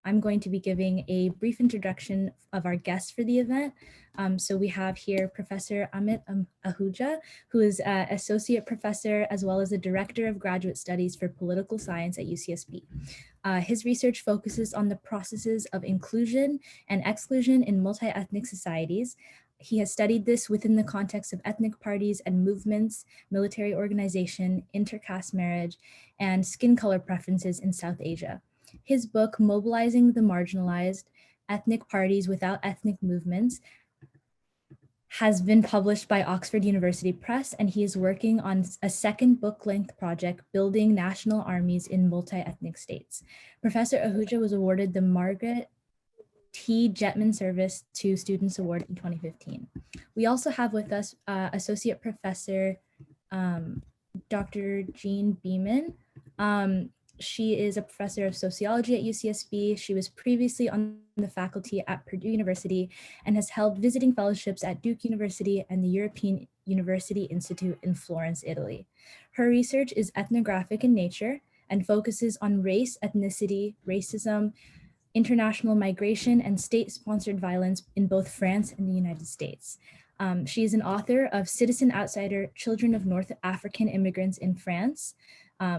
I'm going to be giving a brief introduction of our guests for the event. So we have here Professor Amit Ahuja, who is Associate Professor as well as the Director of Graduate Studies for Political Science at UCSB. His research focuses on the processes of inclusion and exclusion in multi-ethnic societies. He has studied this within the context of ethnic parties and movements, military organization, intercaste marriage, and skin color preferences in South Asia. His book, Mobilizing the Marginalized, Ethnic Parties Without Ethnic Movements, has been published by Oxford University Press, and he is working on a second book-length project, Building National Armies in Multi-Ethnic States. Professor Ahuja was awarded the Margaret T. Jetman Service to Students Award in 2015. We also have with us Associate Professor Dr. Jean Beeman. She is a professor of sociology at UCSB. She was previously on the faculty at Purdue University and has held visiting fellowships at Duke University and the European University Institute in Florence, Italy. Her research is ethnographic in nature and focuses on race, ethnicity, racism, international migration, and state-sponsored violence in both France and the United States. She is an author of Citizen Outsider, Children of North African Immigrants in France,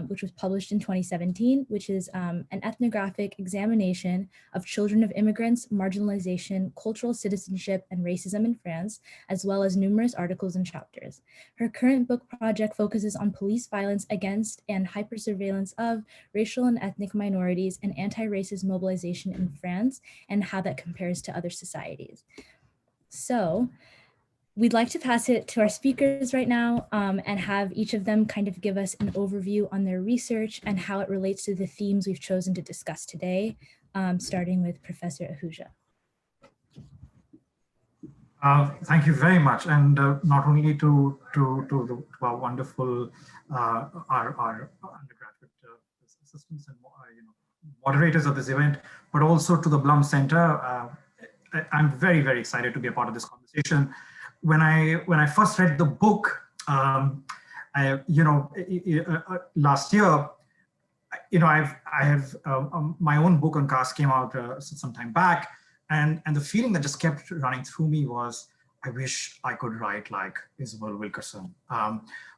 which was published in 2017, which is an ethnographic examination of children of immigrants, marginalization, cultural citizenship, and racism in France, as well as numerous articles and chapters. Her current book project focuses on police violence against and hypersurveillance of racial and ethnic minorities and anti-racist mobilization in France, and how that compares to other societies. So, we'd like to pass it to our speakers right now and have each of them kind of give us an overview on their research and how it relates to the themes we've chosen to discuss today, starting with Professor Ahuja. Thank you very much, and not only to our wonderful our undergraduate assistants and moderators of this event, but also to the Blum Center. I'm very, very excited to be a part of this conversation. When I first read the book, last year, I have my own book on caste came out some time back, and the feeling that just kept running through me was, I wish I could write like Isabel Wilkerson,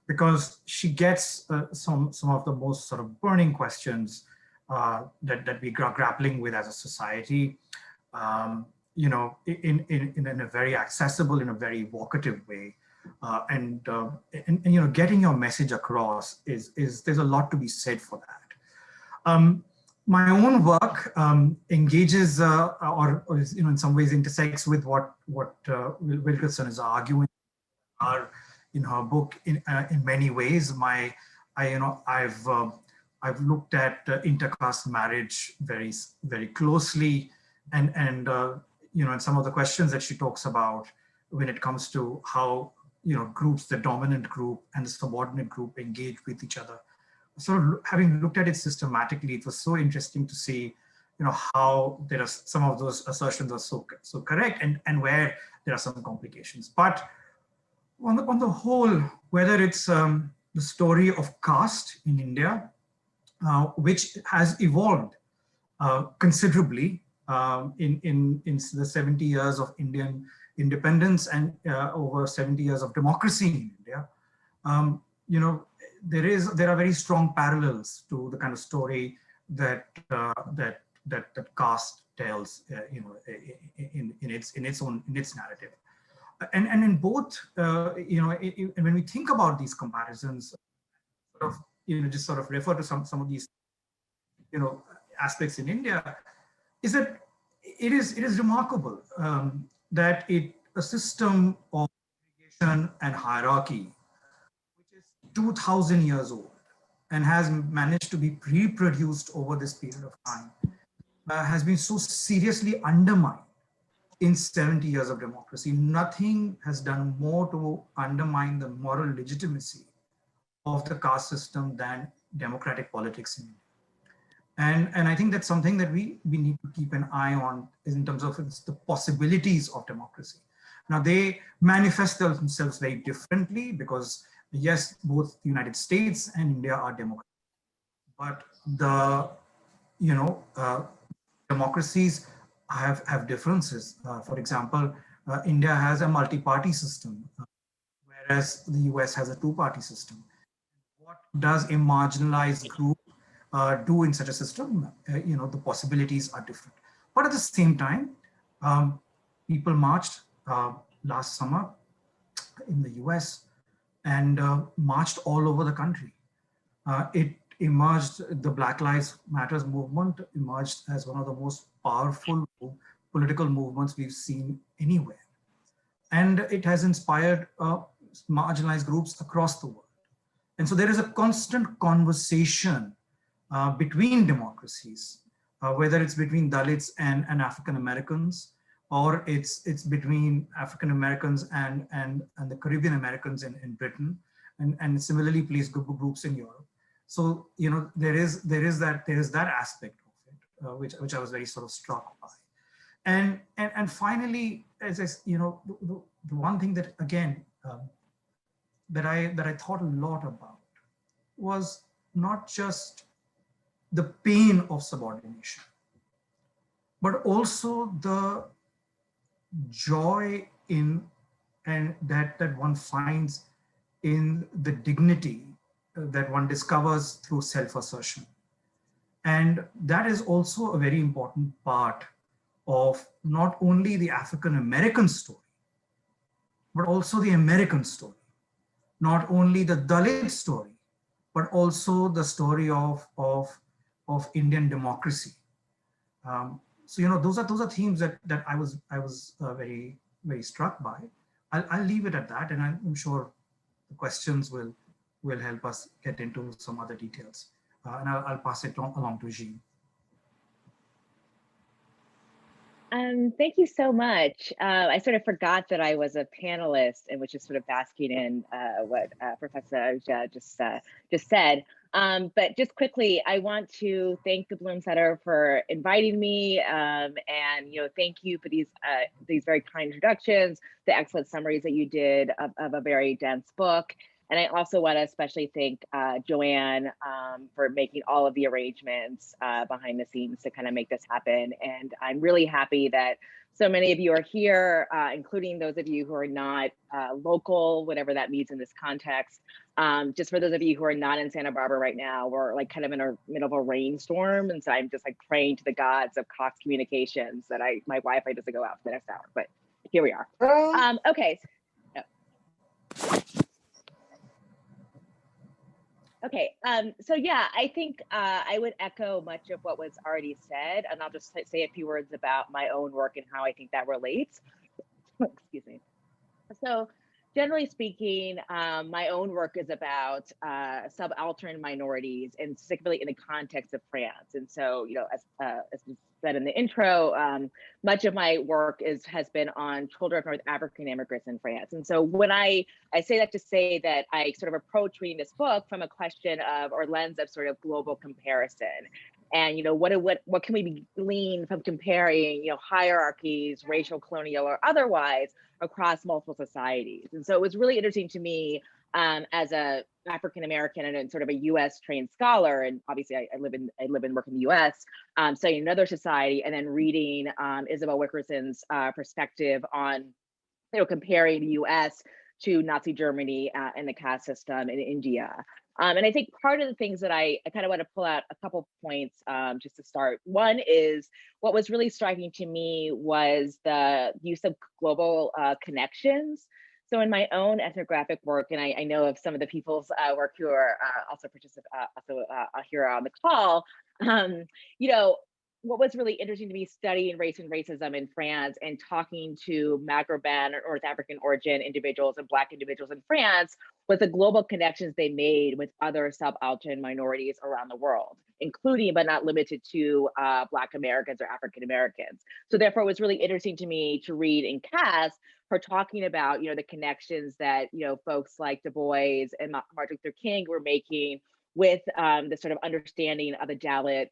because she gets some of the most sort of burning questions that we are grappling with as a society. In a very accessible, in a very evocative way, and getting your message across is there's a lot to be said for that. My own work engages or is, in some ways intersects with what Wilkerson is arguing in her book in many ways. I've looked at intercaste marriage very, very closely, and some of the questions that she talks about when it comes to how groups, the dominant group and the subordinate group, engage with each other. Sort of having looked at it systematically, it was so interesting to see how there are some of those assertions are so correct, and where there are some complications. But on the whole, whether it's the story of caste in India, which has evolved considerably in the 70 years of Indian independence and over 70 years of democracy in India, there are very strong parallels to the kind of story that caste tells, in its narrative, and in both, when we think about these comparisons, just sort of refer to some of these, aspects in India, is that it is remarkable that a system of segregation and hierarchy, which is 2,000 years old and has managed to be reproduced over this period of time, has been so seriously undermined in 70 years of democracy. Nothing has done more to undermine the moral legitimacy of the caste system than democratic politics in India. And I think that's something that we need to keep an eye on in terms of the possibilities of democracy. Now, they manifest themselves very differently because, yes, both the United States and India are democratic, but the democracies have differences. For example, India has a multi-party system, whereas the US has a two-party system. What does a marginalized group do in such a system? The possibilities are different. But at the same time, um, people marched last summer in the US and marched all over the country. It emerged, the Black Lives Matters movement emerged as one of the most powerful political movements we've seen anywhere. And it has inspired marginalized groups across the world. And so there is a constant conversation between democracies, whether it's between Dalits and African Americans, or it's between African Americans and the Caribbean Americans in Britain, and similarly placed groups in Europe. So there is that aspect of it, which I was very sort of struck by. And finally, as I, the one thing that again that I thought a lot about was not just the pain of subordination, but also the joy in and that one finds in the dignity that one discovers through self-assertion. And that is also a very important part of not only the African American story, but also the American story, not only the Dalit story, but also the story of Indian democracy. So those are themes that I was very struck by. I'll leave it at that, and I'm sure the questions will help us get into some other details. And I'll pass it along to Jean. Thank you so much. I sort of forgot that I was a panelist and was just sort of basking in what Professor Ahuja just said. But just quickly, I want to thank the Bloom Center for inviting me, and thank you for these very kind introductions, the excellent summaries that you did of a very dense book. And I also want to especially thank Joanne for making all of the arrangements behind the scenes to kind of make this happen. And I'm really happy that so many of you are here, including those of you who are not local, whatever that means in this context. Just for those of you who are not in Santa Barbara right now, we're like kind of in the middle of a rainstorm. And so I'm just like praying to the gods of Cox Communications that my Wi-Fi doesn't go out for the next hour, but here we are. Okay. Okay, so yeah, I think I would echo much of what was already said, and I'll just say a few words about my own work and how I think that relates. Excuse me. So generally speaking, my own work is about subaltern minorities, and specifically in the context of France. And so, as we said in the intro, much of my work has been on children of North African immigrants in France. And so when I say that to say that I sort of approach reading this book from a question of, or lens of sort of global comparison. And what can we glean from comparing hierarchies, racial, colonial, or otherwise, across multiple societies? And so it was really interesting to me as a African American and sort of a U.S. trained scholar, and obviously I live and work in the U.S. Studying another society, and then reading Isabel Wickerson's perspective on comparing the U.S. to Nazi Germany and the caste system in India. And I think part of the things that I kind of want to pull out a couple points just to start. One is what was really striking to me was the use of global connections. So in my own ethnographic work, and I know of some of the people's work who are also here on the call, what was really interesting to me studying race and racism in France and talking to Maghreban or North African origin individuals and Black individuals in France was the global connections they made with other subaltern minorities around the world, including but not limited to Black Americans or African Americans. So therefore, it was really interesting to me to read in Caste her talking about the connections that folks like Du Bois and Martin Luther King were making with the sort of understanding of the Dalit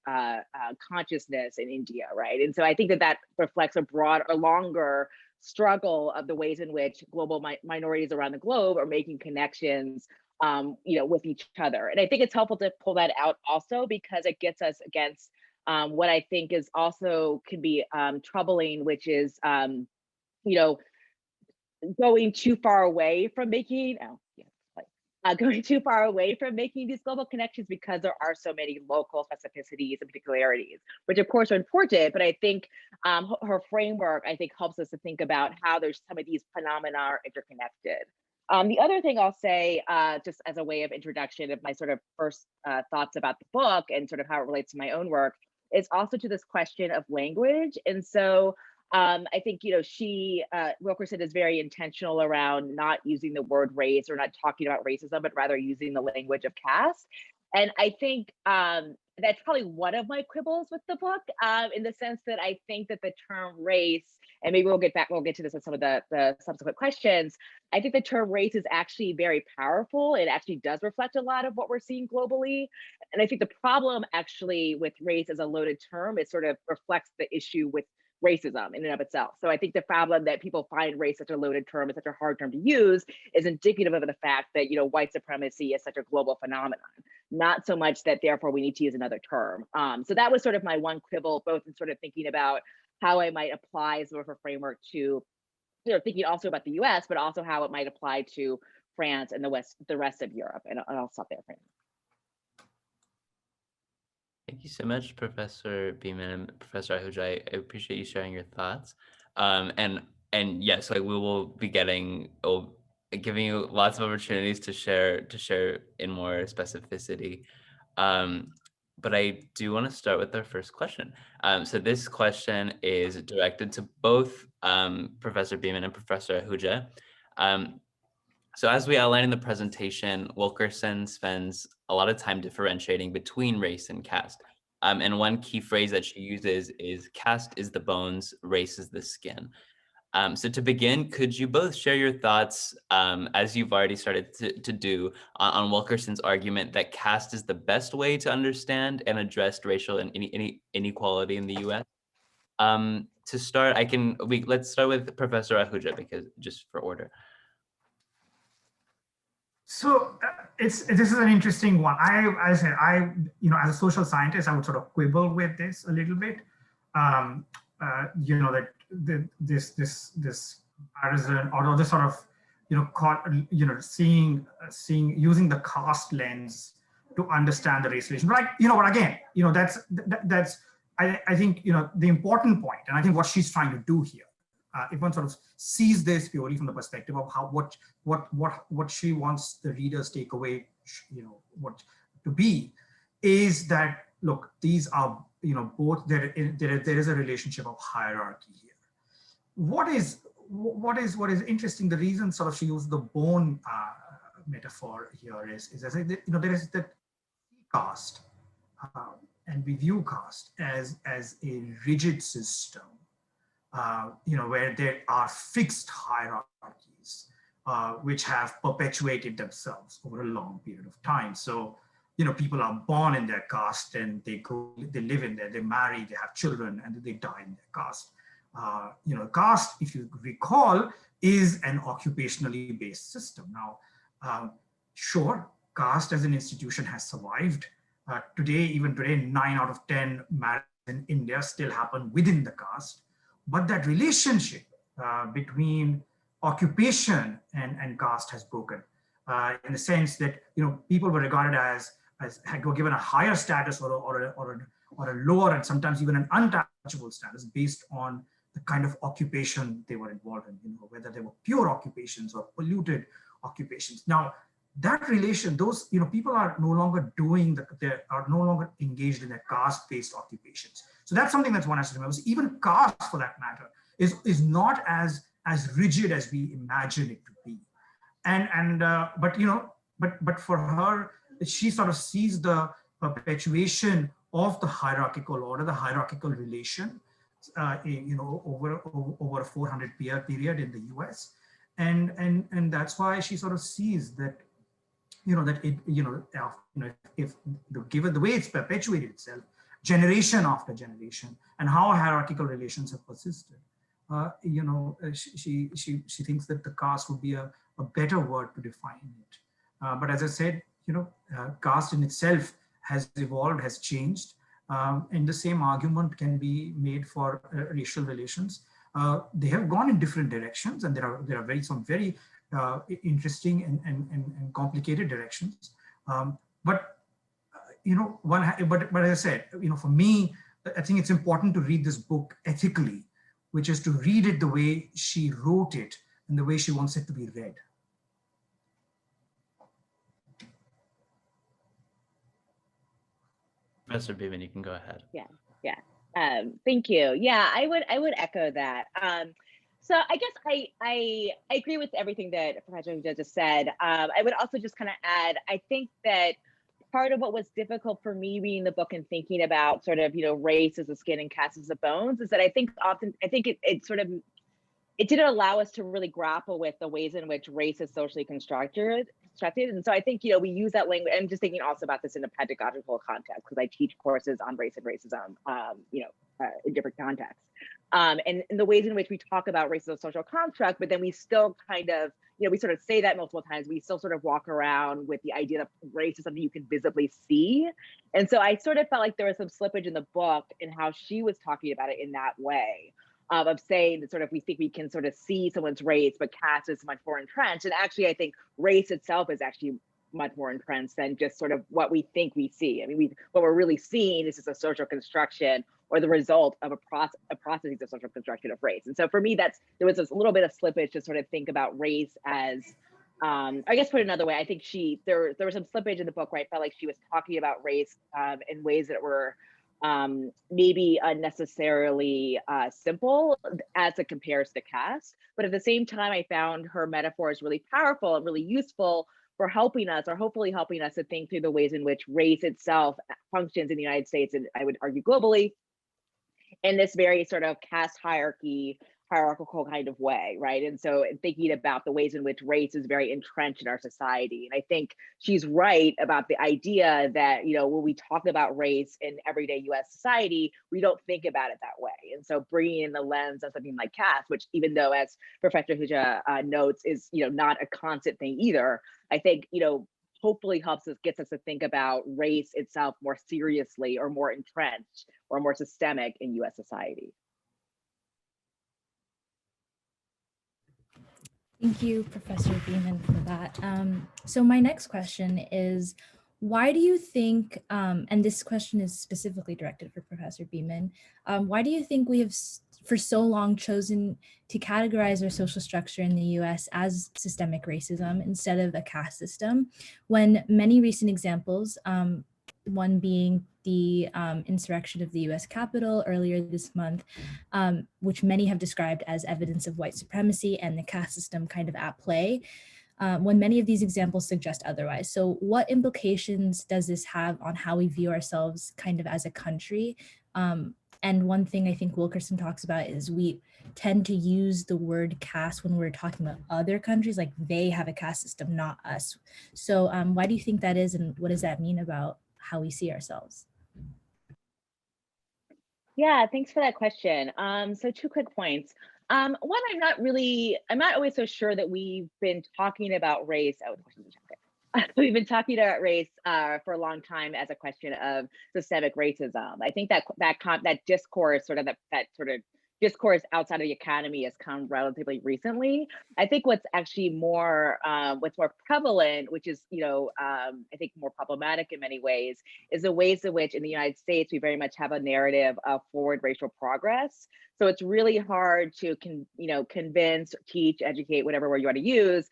consciousness in India, right? And so I think that reflects a broad or longer struggle of the ways in which global minorities around the globe are making connections with each other. And I think it's helpful to pull that out also because it gets us against what I think is also can be troubling, which is, you know, going too far away from making, going too far away from making these global connections because there are so many local specificities and particularities, which of course are important. But I think her framework, I think, helps us to think about how there's some of these phenomena are interconnected. The other thing I'll say, just as a way of introduction of my sort of first thoughts about the book and sort of how it relates to my own work, is also to this question of language. And so I think, you know, Wilkerson is very intentional around not using the word race or not talking about racism, but rather using the language of caste. And I think that's probably one of my quibbles with the book, in the sense that I think that the term race, and maybe we'll get to this in some of the subsequent questions. I think the term race is actually very powerful. It actually does reflect a lot of what we're seeing globally. And I think the problem actually with race as a loaded term, it sort of reflects the issue with racism in and of itself. So I think the problem that people find race such a loaded term, and such a hard term to use, is indicative of the fact that, you know, white supremacy is such a global phenomenon, not so much that therefore we need to use another term. So that was sort of my one quibble, both in sort of thinking about how I might apply sort of a framework to, you know, thinking also about the US, but also how it might apply to France and the rest of Europe. And I'll stop there for now. Thank you so much, Professor Beeman and Professor Ahuja. I appreciate you sharing your thoughts. And yes, like we will be giving you lots of opportunities to share in more specificity. But I do want to start with our first question. So this question is directed to both Professor Beeman and Professor Ahuja. So as we outlined in the presentation, Wilkerson spends a lot of time differentiating between race and caste. And one key phrase that she uses is caste is the bones, race is the skin. So to begin, could you both share your thoughts, as you've already started to do, on Wilkerson's argument that caste is the best way to understand and address racial and inequality in the US? To start, let's start with Professor Ahuja, because just for order. So this is an interesting one. I said, you know, as a social scientist, I would sort of quibble with this a little bit. You know, that this comparison or this sort of, you know, seeing using the caste lens to understand the race relation. But but again, you know, that's I think, you know, the important point, and I think what she's trying to do here, if one sort of sees this purely from the perspective of how what she wants the readers take away, you know, what to be, is that, look, these are, you know, both there is a relationship of hierarchy here. What is interesting, the reason sort of she used the bone metaphor here is I say that, you know, there is that caste, and we view caste as a rigid system. You know, where there are fixed hierarchies, which have perpetuated themselves over a long period of time. So, you know, people are born in their caste and they live in there, they marry, they have children, and they die in their caste. You know, caste, if you recall, is an occupationally based system. Now, sure, caste as an institution has survived. Even today, 9 out of 10 marriages in India still happen within the caste. But that relationship between occupation and caste has broken, in the sense that, you know, people were regarded as were given a higher status or a lower and sometimes even an untouchable status based on the kind of occupation they were involved in, you know, whether they were pure occupations or polluted occupations. Now, that relation, those, you know, people are no longer engaged in their caste-based occupations. So that's something that one has to remember. So even caste, for that matter, is not as rigid as we imagine it to be. But you know, but for her, she sort of sees the perpetuation of the hierarchical order, the hierarchical relation, you know, over a 400-year period in the US, and that's why she sort of sees that, you know, that it, you know, if given the way it's perpetuated itself, generation after generation, and how hierarchical relations have persisted, you know, she thinks that the caste would be a better word to define it. But as I said, you know, caste in itself has evolved, has changed, And the same argument can be made for racial relations. They have gone in different directions, and there are some very interesting and complicated directions. But as I said, for me, I think it's important to read this book ethically, which is to read it the way she wrote it and the way she wants it to be read. Professor Beeman, you can go ahead. Yeah. Thank you. Yeah, I would echo that. So I guess I agree with everything that Professor Ahuja just said. I would also just kind of add, I think that part of what was difficult for me reading the book and thinking about sort of, race as a skin and caste as a bones is that I think it didn't allow us to really grapple with the ways in which race is socially constructed. And so I think, we use that language. I'm just thinking also about this in a pedagogical context, because I teach courses on race and racism, in different contexts. And the ways in which we talk about race as a social construct, but then we still kind of, we sort of say that multiple times, we still sort of walk around with the idea that race is something you can visibly see. And so I sort of felt like there was some slippage in the book in how she was talking about it in that way. Of saying that sort of we think we can sort of see someone's race, but caste is much more entrenched. And actually, I think race itself is actually much more entrenched than just sort of what we think we see. I mean, what we're really seeing is just a social construction or the result of a process of social construction of race. And so for me, there was a little bit of slippage to sort of think about race as, I guess put it another way, I think there was some slippage in the book where I felt like she was talking about race in ways that were maybe unnecessarily simple as it compares to caste. But at the same time, I found her metaphors really powerful and really useful for helping us, or hopefully helping us to think through the ways in which race itself functions in the United States, and I would argue globally, in this very sort of caste hierarchical kind of way, right? And so thinking about the ways in which race is very entrenched in our society. And I think she's right about the idea that, when we talk about race in everyday US society, we don't think about it that way. And so bringing in the lens of something like caste, which even though, as Professor Ahuja notes, is, not a constant thing either, I think, hopefully gets us to think about race itself more seriously, or more entrenched, or more systemic in US society. Thank you, Professor Beeman, for that. So my next question is, why do you think, and this question is specifically directed for Professor Beeman, why do you think we have for so long chosen to categorize our social structure in the US as systemic racism instead of a caste system, when many recent examples, one being the insurrection of the US Capitol earlier this month, which many have described as evidence of white supremacy and the caste system kind of at play, when many of these examples suggest otherwise. So what implications does this have on how we view ourselves kind of as a country? And one thing I think Wilkerson talks about is we tend to use the word caste when we're talking about other countries, like they have a caste system, not us. So why do you think that is, and what does that mean about how we see ourselves? Yeah, thanks for that question. So 2 quick points. One, I'm not always so sure that we've been talking about race. We've been talking about race for a long time as a question of systemic racism. I think that discourse, sort of discourse outside of the academy, has come relatively recently. I think what's actually what's more prevalent, which is, I think more problematic in many ways, is the ways in which in the United States, we very much have a narrative of forward racial progress. So it's really hard to convince, teach, educate, whatever word you want to use,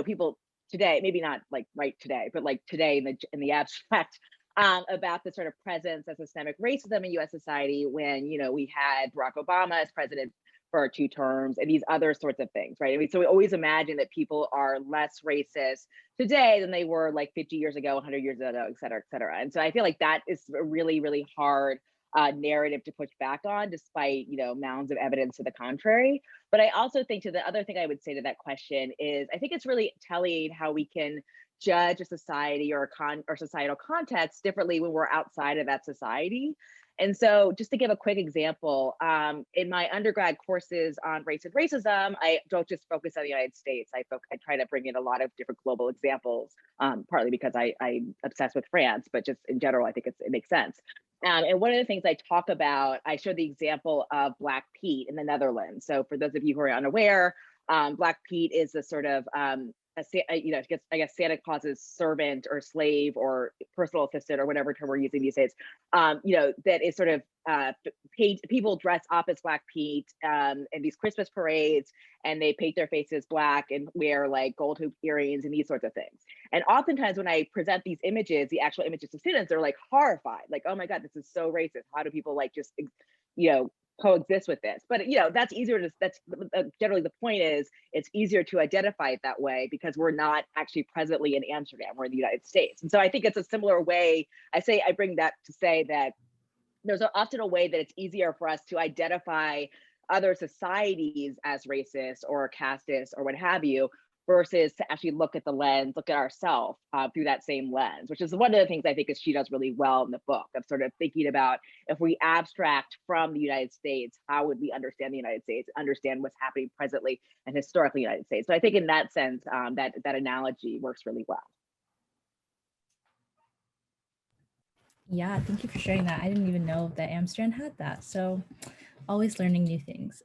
people today, maybe not like right today, but like today in the abstract, about the sort of presence of systemic racism in US society when, we had Barack Obama as president for 2 terms and these other sorts of things, right? I mean, so we always imagine that people are less racist today than they were like 50 years ago, 100 years ago, et cetera, et cetera. And so I feel like that is a really, really hard narrative to push back on, despite, mounds of evidence to the contrary. But I also think the other thing I would say to that question is, I think it's really telling how we can judge a society or societal context differently when we're outside of that society. And so just to give a quick example, in my undergrad courses on race and racism, I don't just focus on the United States. I try to bring in a lot of different global examples, partly because I'm obsessed with France, but just in general, I think it makes sense. And one of the things I talk about, I show the example of Black Pete in the Netherlands. So for those of you who are unaware, Black Pete is a sort of, I guess Santa Claus's servant or slave or personal assistant or whatever term we're using these days, that is sort of paid, people dress up as Black Pete in these Christmas parades, and they paint their faces black and wear like gold hoop earrings and these sorts of things. And oftentimes when I present these images, the actual images to students, they're like horrified, like, oh my God, this is so racist. How do people like just, coexist with this? But that's easier to, that's generally the point is, it's easier to identify it that way because we're not actually presently in Amsterdam, we're in the United States. And so I think it's a similar way, I bring that to say that there's often a way that it's easier for us to identify other societies as racist or casteist or what have you, versus to actually look at the lens, look at ourselves through that same lens, which is one of the things I think is she does really well in the book, of sort of thinking about, if we abstract from the United States, how would we understand the United States, understand what's happening presently and historically in the United States. So I think in that sense, that analogy works really well. Yeah, thank you for sharing that. I didn't even know that Amsterdam had that. So always learning new things.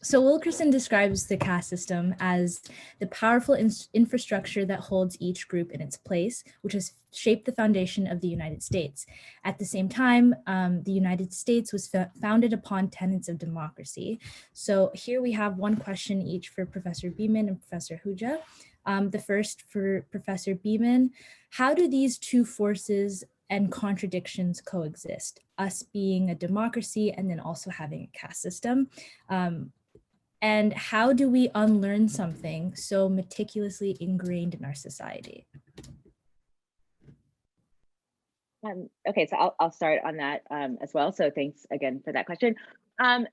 So Wilkerson describes the caste system as the powerful infrastructure that holds each group in its place, which has shaped the foundation of the United States. At the same time, the United States was founded upon tenets of democracy. So here we have one question each for Professor Beeman and Professor Ahuja. The first for Professor Beeman: how do these two forces and contradictions coexist, us being a democracy and then also having a caste system? And how do we unlearn something so meticulously ingrained in our society? Okay, so I'll start on that as well. So thanks again for that question.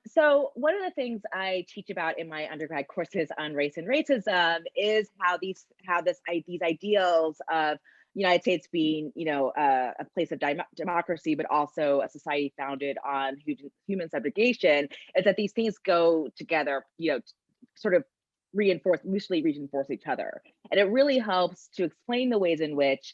So one of the things I teach about in my undergrad courses on race and racism is how these ideals of United States being, a place of democracy, but also a society founded on human subjugation, is that these things go together, sort of mutually reinforce each other. And it really helps to explain the ways in which,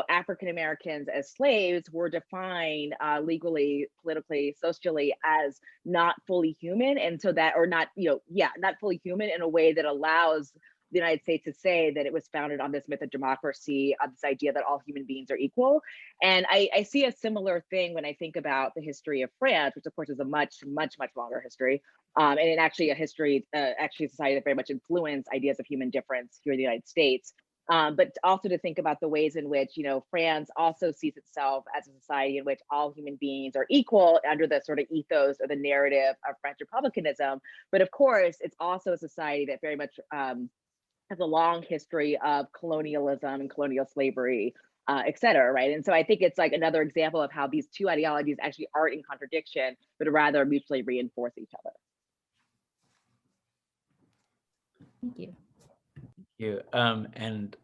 African Americans as slaves were defined legally, politically, socially as not fully human. And so that, or not, not fully human in a way that allows the United States to say that it was founded on this myth of democracy, on this idea that all human beings are equal. And I see a similar thing when I think about the history of France, which of course is a much, much, much longer history. And it actually a history, actually a society that very much influenced ideas of human difference here in the United States. But also to think about the ways in which, France also sees itself as a society in which all human beings are equal under the sort of ethos or the narrative of French republicanism. But of course, it's also a society that very much has a long history of colonialism and colonial slavery, et cetera, right? And so I think it's like another example of how these two ideologies actually aren't in contradiction, but rather mutually reinforce each other. Thank you. Thank you. And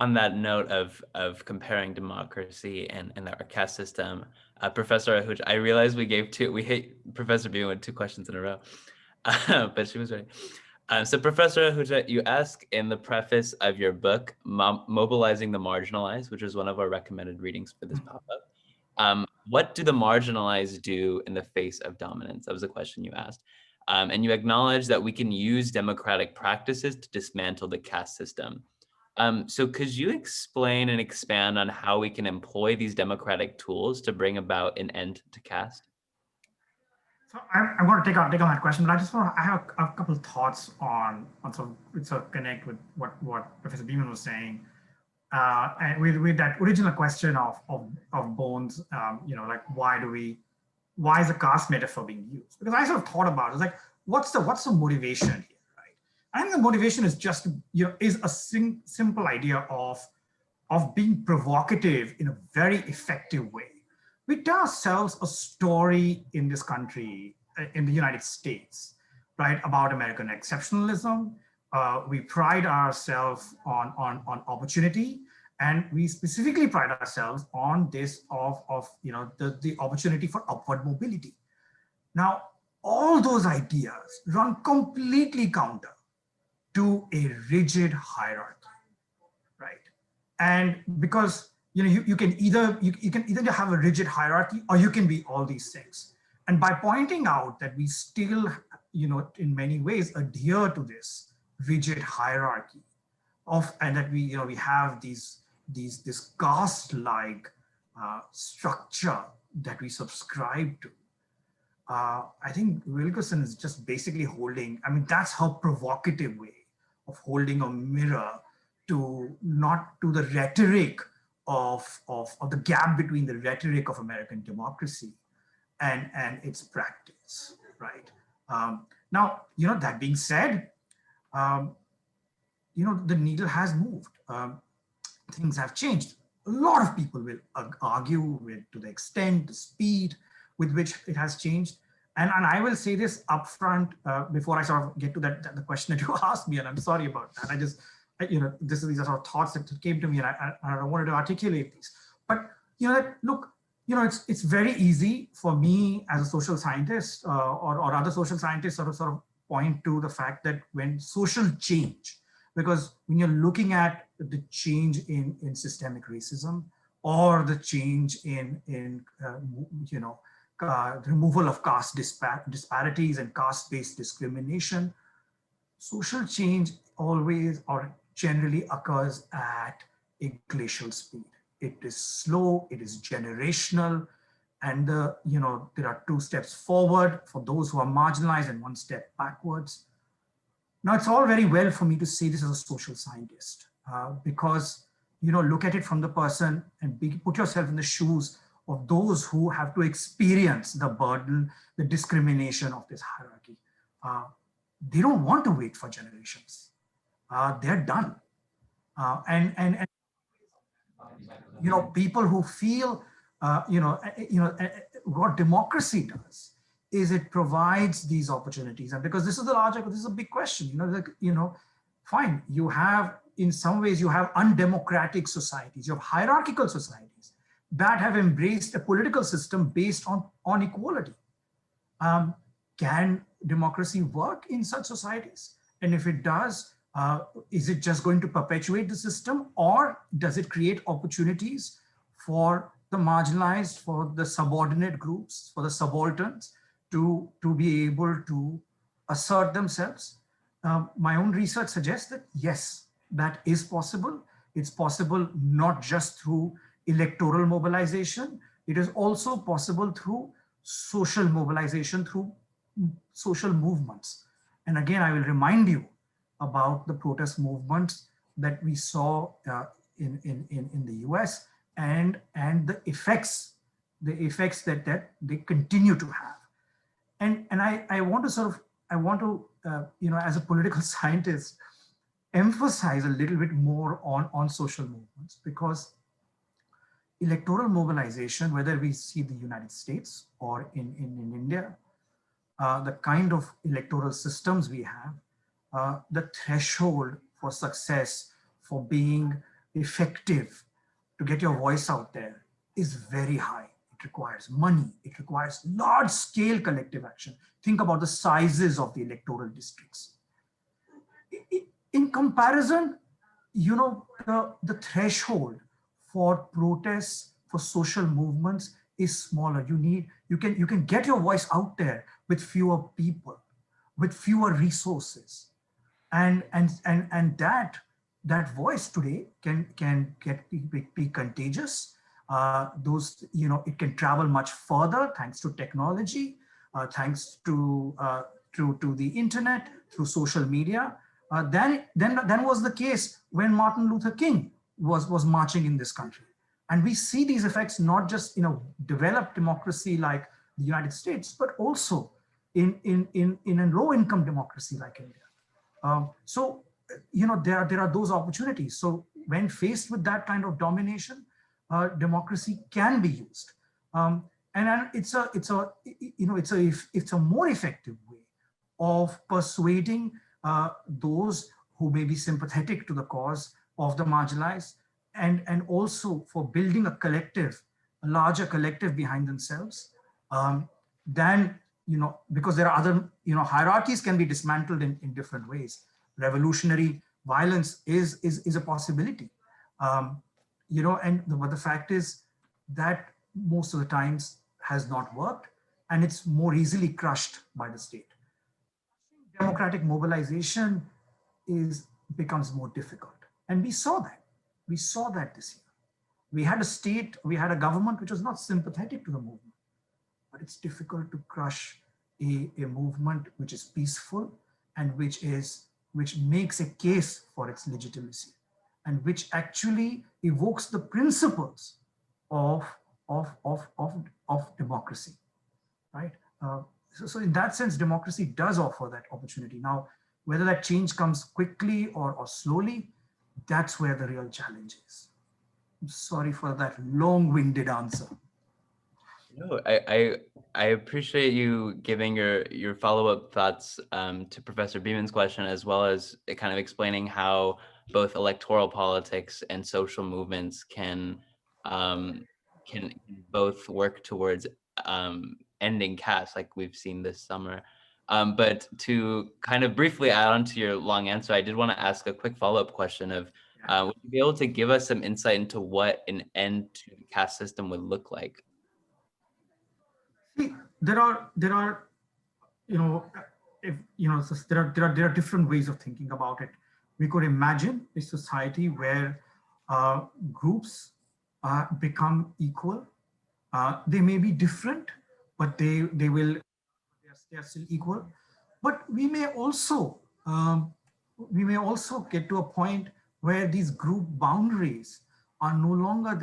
on that note of comparing democracy and our caste system, Professor Ahuja, I realized we hit Professor Beeman with 2 questions in a row, but she was ready. So Professor Ahuja, you ask in the preface of your book, Mobilizing the Marginalized, which is one of our recommended readings for this pop-up. What do the marginalized do in the face of dominance? That was a question you asked. And you acknowledge that we can use democratic practices to dismantle the caste system. So could you explain and expand on how we can employ these democratic tools to bring about an end to caste? So I'm going to take on that question, but I have a couple of thoughts on sort of connect with what Professor Beeman was saying, and with that original question of Bones, like why is the caste metaphor being used? Because I sort of thought about it, like what's the motivation here, right? I think the motivation is just is a simple idea of being provocative in a very effective way. We tell ourselves a story in this country, in the United States, right, about American exceptionalism. We pride ourselves on opportunity, and we specifically pride ourselves on this of the opportunity for upward mobility. Now, all those ideas run completely counter to a rigid hierarchy, right? And because you can either have a rigid hierarchy, or you can be all these things. And by pointing out that we still, in many ways adhere to this rigid hierarchy and that we have this caste-like structure that we subscribe to. I think Wilkerson is just basically holding, that's her provocative way of holding a mirror to the rhetoric of the gap between the rhetoric of American democracy and its practice, right? Now, that being said, the needle has moved. Things have changed. A lot of people will argue to the extent, the speed with which it has changed. And I will say this upfront before I sort of get to the question that you asked me, and I'm sorry about that. These are sort of thoughts that came to me, and I wanted to articulate these. But look, it's very easy for me as a social scientist or other social scientists sort of point to the fact that when social change, because when you're looking at the change in systemic racism or the change in removal of caste disparities and caste-based discrimination, social change always or generally occurs at a glacial speed. It is slow, it is generational, and there are 2 steps forward for those who are marginalized and 1 step backwards. Now, it's all very well for me to say this as a social scientist because, look at it from the person and put yourself in the shoes of those who have to experience the burden, the discrimination of this hierarchy. They don't want to wait for generations. They're done. And people who feel, what democracy does is it provides these opportunities. And because this is a big question, fine, you have, in some ways, you have undemocratic societies, you have hierarchical societies that have embraced a political system based on equality. Can democracy work in such societies? And if it does, is it just going to perpetuate the system, or does it create opportunities for the marginalized, for the subordinate groups, for the subalterns to be able to assert themselves? My own research suggests that yes, that is possible. It's possible not just through electoral mobilization, it is also possible through social mobilization, through social movements. And again, I will remind you about the protest movements that we saw in the US and the effects that they continue to have. And I want to as a political scientist, emphasize a little bit more on social movements, because electoral mobilization, whether we see the United States or in India, the kind of electoral systems we have, the threshold for success, for being effective, to get your voice out there is very high. It requires money. It requires large scale collective action. Think about the sizes of the electoral districts. In comparison, the threshold for protests, for social movements is smaller. You can get your voice out there with fewer people, with fewer resources. And that voice today can be contagious. It can travel much further thanks to technology, thanks to the internet, through social media. Than was the case when Martin Luther King was marching in this country. And we see these effects not just in a developed democracy like the United States, but also in a low-income democracy like India. So there are those opportunities. So when faced with that kind of domination, democracy can be used, and it's a more effective way of persuading those who may be sympathetic to the cause of the marginalized, and also for building a larger collective behind themselves. Then, because there are other, hierarchies can be dismantled in different ways. Revolutionary violence is a possibility. but the fact is that most of the times has not worked, and it's more easily crushed by the state. Democratic mobilization becomes more difficult. And we saw that. We saw that this year. We had a state, we had a government which was not sympathetic to the movement, but it's difficult to crush a movement which is peaceful and which makes a case for its legitimacy and which actually evokes the principles of democracy, right? So in that sense, democracy does offer that opportunity. Now, whether that change comes quickly or slowly, that's where the real challenge is. I'm sorry for that long-winded answer. No, I appreciate you giving your follow-up thoughts to Professor Beeman's question, as well as kind of explaining how both electoral politics and social movements can both work towards ending caste, like we've seen this summer. But to kind of briefly add on to your long answer, I did want to ask a quick follow-up question of, would you be able to give us some insight into what an end to the caste system would look like? See, there are so there are different ways of thinking about it. We could imagine a society where groups become equal. They may be different, but they are still equal. But we may also get to a point where these group boundaries are no longer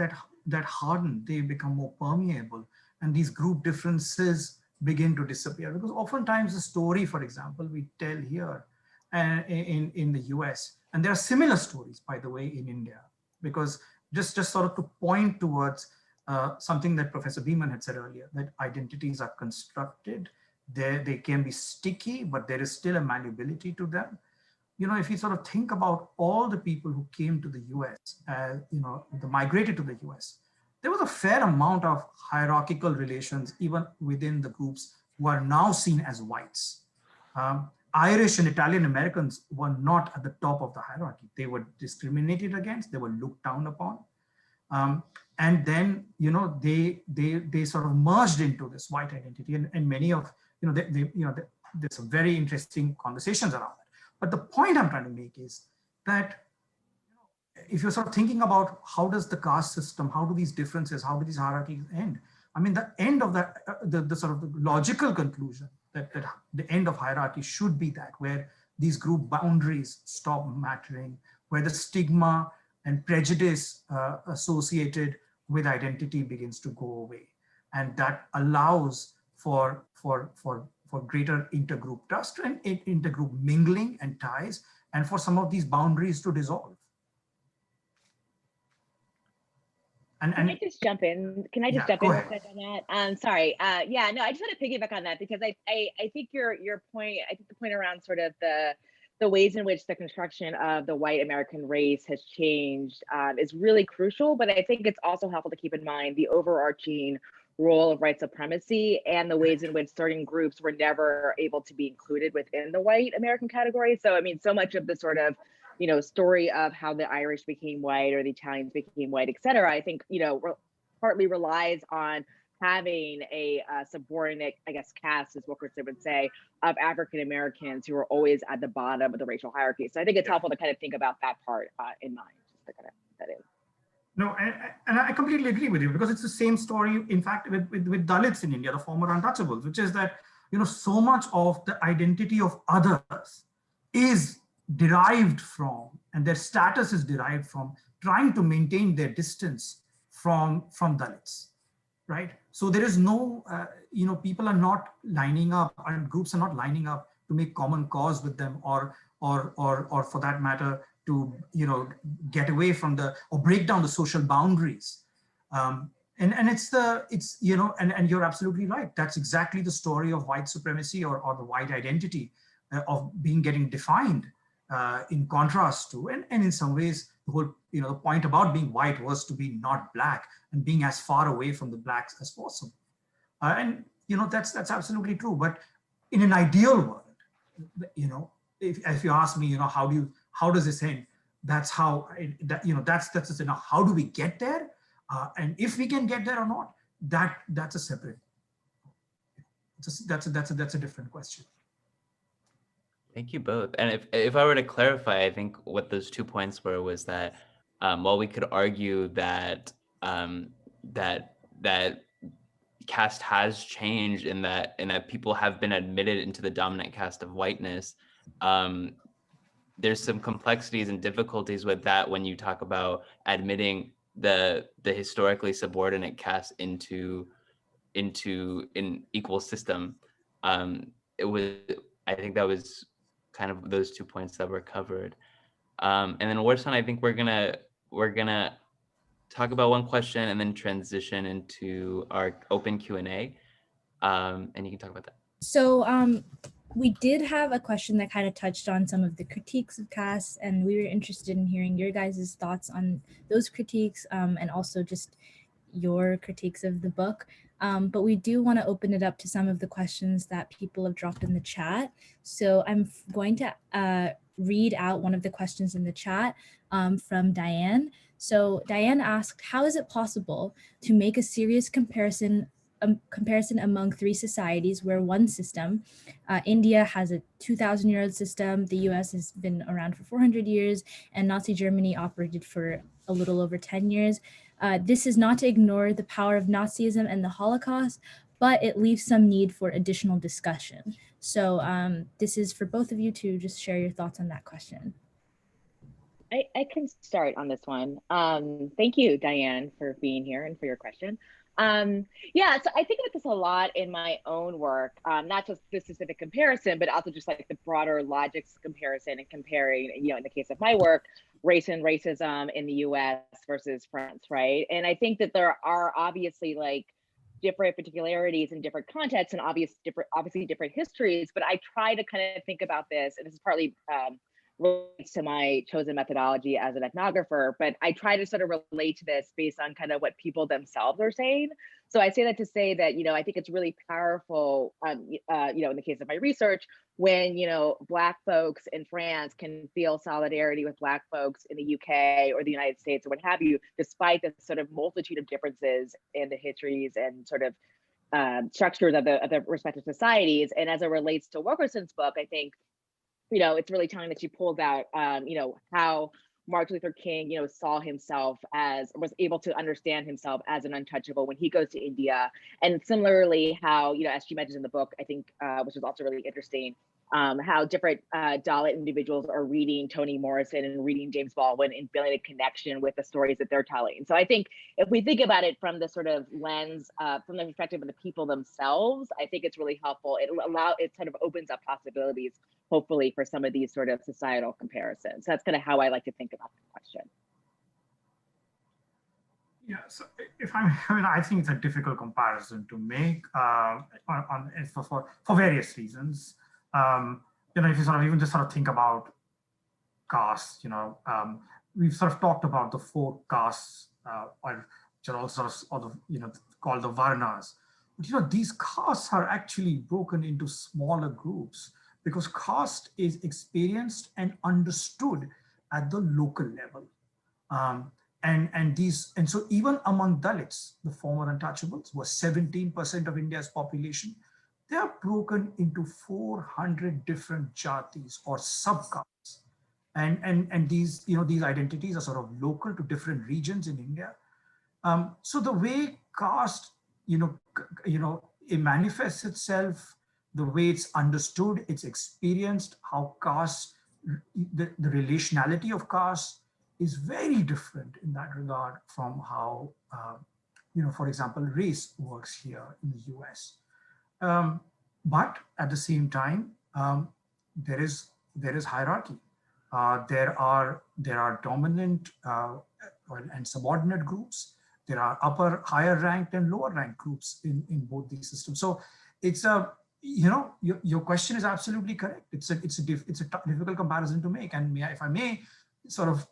that hardened. They become more permeable, and these group differences begin to disappear. Because oftentimes the story, for example, we tell here in the US, and there are similar stories, by the way, in India, because just sort of to point towards something that Professor Beeman had said earlier, that identities are constructed, they can be sticky, but there is still a malleability to them. If you sort of think about all the people who came to the US, they migrated to the US, there was a fair amount of hierarchical relations even within the groups who are now seen as whites. Irish and Italian Americans were not at the top of the hierarchy. They were discriminated against, they were looked down upon. And then, they sort of merged into this white identity, and many of, there's some very interesting conversations around that. But the point I'm trying to make is that if you're sort of thinking about how does the caste system, how do these differences, how do these hierarchies end? I mean, the end of that, the sort of the logical conclusion that the end of hierarchy should be that, where these group boundaries stop mattering, where the stigma and prejudice associated with identity begins to go away. And that allows for greater intergroup trust and intergroup mingling and ties, and for some of these boundaries to dissolve. Can I just jump in? Can I just jump in real quick on that? Sorry. Yeah, no, I just want to piggyback on that, because I think your point, I think the point around sort of the ways in which the construction of the white American race has changed is really crucial. But I think it's also helpful to keep in mind the overarching role of white supremacy and the ways in which certain groups were never able to be included within the white American category. So, I mean, so much of the sort of, story of how the Irish became white or the Italians became white, et cetera, I think, partly relies on having a subordinate, I guess, caste, as Wilkerson would say, of African Americans who are always at the bottom of the racial hierarchy. So I think it's helpful to kind of think about that part in mind, just to kind of put that in. No, and I completely agree with you, because it's the same story, in fact, with Dalits in India, the former untouchables, which is that, so much of the identity of others is derived from, and their status is derived from, trying to maintain their distance from Dalits, right? So there is no, people are not lining up, and groups are not lining up to make common cause with them, or for that matter, to get away from or break down the social boundaries. And you're absolutely right. That's exactly the story of white supremacy or the white identity of getting defined. In contrast to, and in some ways, the whole, the point about being white was to be not black and being as far away from the blacks as possible. And, that's absolutely true. But in an ideal world, if you ask me, how does this end? that's how that's how do we get there, and if we can get there or not, that's a separate. That's a different question. Thank you both. And if I were to clarify, I think what those 2 points were was that while we could argue that that caste has changed in that people have been admitted into the dominant caste of whiteness, there's some complexities and difficulties with that when you talk about admitting the historically subordinate caste into an equal system. It was, I think that was kind of those 2 points that were covered. And then Warsan, I think we're gonna talk about one question and then transition into our open Q&A. And you can talk about that. So we did have a question that kind of touched on some of the critiques of caste, and we were interested in hearing your guys' thoughts on those critiques, and also just your critiques of the book. But we do want to open it up to some of the questions that people have dropped in the chat. So I'm going to read out one of the questions in the chat from Diane. So Diane asked, how is it possible to make a serious comparison among three societies where one system, India has a 2,000-year-old system, the US has been around for 400 years, and Nazi Germany operated for a little over 10 years. This is not to ignore the power of Nazism and the Holocaust, but it leaves some need for additional discussion. So this is for both of you to just share your thoughts on that question. I can start on this one. Thank you, Diane, for being here and for your question. Yeah, so I think about this a lot in my own work, not just the specific comparison, but also just like the broader logics comparison and comparing, you know, in the case of my work, race and racism in the US versus France, right? And I think that there are obviously like different particularities in different contexts and obviously different histories, but I try to kind of think about this, and this is partly relates to my chosen methodology as an ethnographer, but I try to sort of relate to this based on kind of what people themselves are saying. So I say that to say that, you know, I think it's really powerful, you know, in the case of my research, when, you know, Black folks in France can feel solidarity with Black folks in the UK or the United States or what have you, despite the sort of multitude of differences in the histories and sort of structures of the respective societies. And as it relates to Wilkerson's book, I think, you know, it's really telling that she pulled out, you know, how Martin Luther King, you know, saw himself as, was able to understand himself as an untouchable when he goes to India. And similarly, how, you know, as she mentions in the book, I think, which is also really interesting, how different Dalit individuals are reading Toni Morrison and reading James Baldwin and feeling a connection with the stories that they're telling. So I think if we think about it from the sort of lens, from the perspective of the people themselves, I think it's really helpful. It sort of opens up possibilities, hopefully, for some of these sort of societal comparisons. So that's kind of how I like to think about the question. Yeah, so if I mean, I think it's a difficult comparison to make for various reasons. You know, if you sort of even just sort of think about castes, you know, we've sort of talked about the 4 castes, which are also sort of, you know, called the varnas. But, you know, these castes are actually broken into smaller groups because caste is experienced and understood at the local level. And so even among Dalits, the former untouchables, were 17% of India's population. They are broken into 400 different jatis or subcastes. And these, you know, these identities are sort of local to different regions in India. So the way caste, it manifests itself, the way it's understood, it's experienced, how caste, the relationality of caste is very different in that regard from how, for example, race works here in the US. But at the same time, there is hierarchy. There are dominant and subordinate groups. There are higher ranked and lower ranked groups in both these systems. So it's your question is absolutely correct. It's a difficult comparison to make. And if I may sort of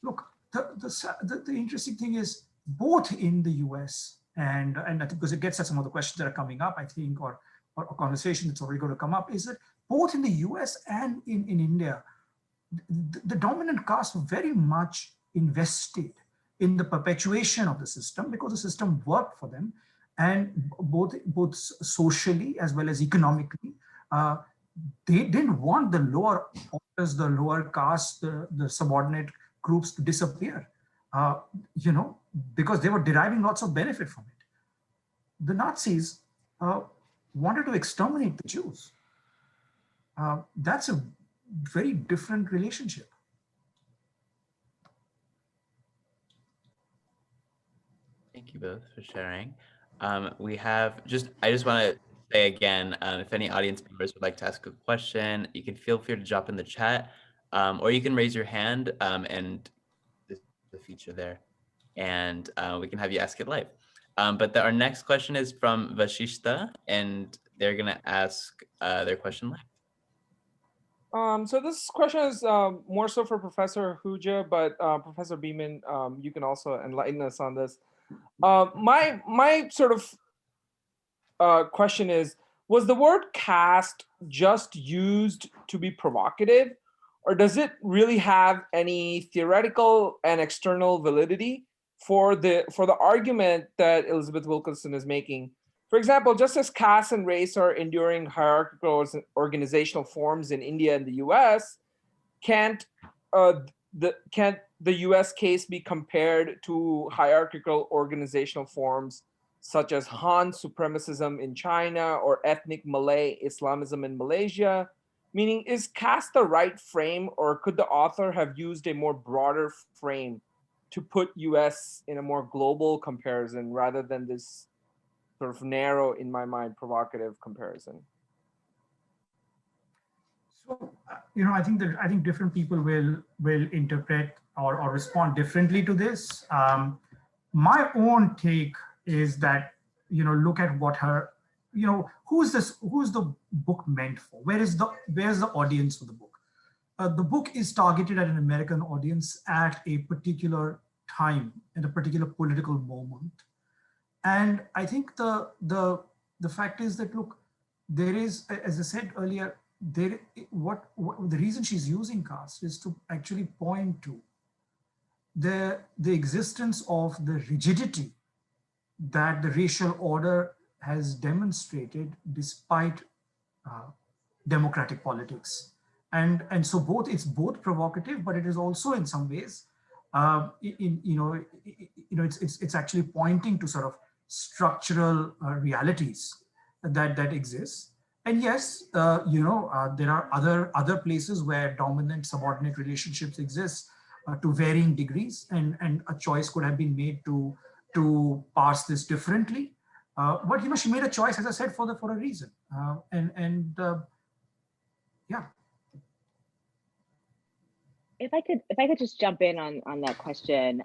look, the interesting thing is both in the US and I think because it gets at some of the questions that are coming up, I think, or a conversation that's already going to come up, is that both in the US and in India, the dominant caste were very much invested in the perpetuation of the system because the system worked for them, and both socially as well as economically. They didn't want the lower orders, the lower caste, the subordinate groups to disappear, because they were deriving lots of benefit from it. The Nazis wanted to exterminate the Jews. That's a very different relationship. Thank you both for sharing. I just want to say again, if any audience members would like to ask a question, you can feel free to drop in the chat, or you can raise your hand, and there's a feature there, and we can have you ask it live. But our next question is from Vashishta, and they're going to ask their question live. So this question is more so for Professor Ahuja, but Professor Beeman, you can also enlighten us on this. My sort of question is, was the word caste just used to be provocative, or does it really have any theoretical and external validity for the argument that Elizabeth Wilkinson is making? For example, just as caste and race are enduring hierarchical organizational forms in India and the US, can't the US case be compared to hierarchical organizational forms such as Han supremacism in China or ethnic Malay Islamism in Malaysia? Meaning, is caste the right frame, or could the author have used a more broader frame to put US in a more global comparison rather than this sort of narrow, in my mind, provocative comparison? So, I think different people will interpret or respond differently to this. My own take is that, look at what her, who's the book meant for? Where's the audience for the book? The book is targeted at an American audience at a particular time, at a particular political moment. And I think the fact is that, look, there is, as I said earlier, the reason she's using caste is to actually point to the existence of the rigidity that the racial order has demonstrated despite democratic politics. And so it's both provocative, but it is also in some ways, it's actually pointing to sort of structural realities that exist. And yes, there are other places where dominant subordinate relationships exist to varying degrees, and a choice could have been made to parse this differently. But she made a choice, as I said, for a reason. Yeah. If I could just jump in on that question.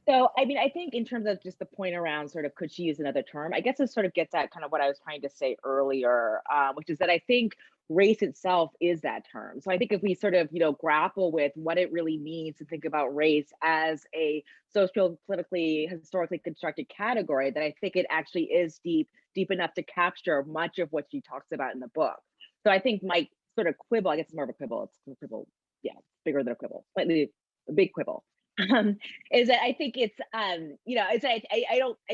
So, I mean, I think in terms of just the point around sort of, could she use another term? I guess it sort of gets at kind of what I was trying to say earlier, which is that I think race itself is that term. So I think if we sort of, grapple with what it really means to think about race as a socio-politically, historically constructed category, that I think it actually is deep enough to capture much of what she talks about in the book. So I think my sort of quibble, I guess it's more of a quibble, it's a quibble, yeah, bigger than a quibble, slightly a big quibble, is that I think it's, I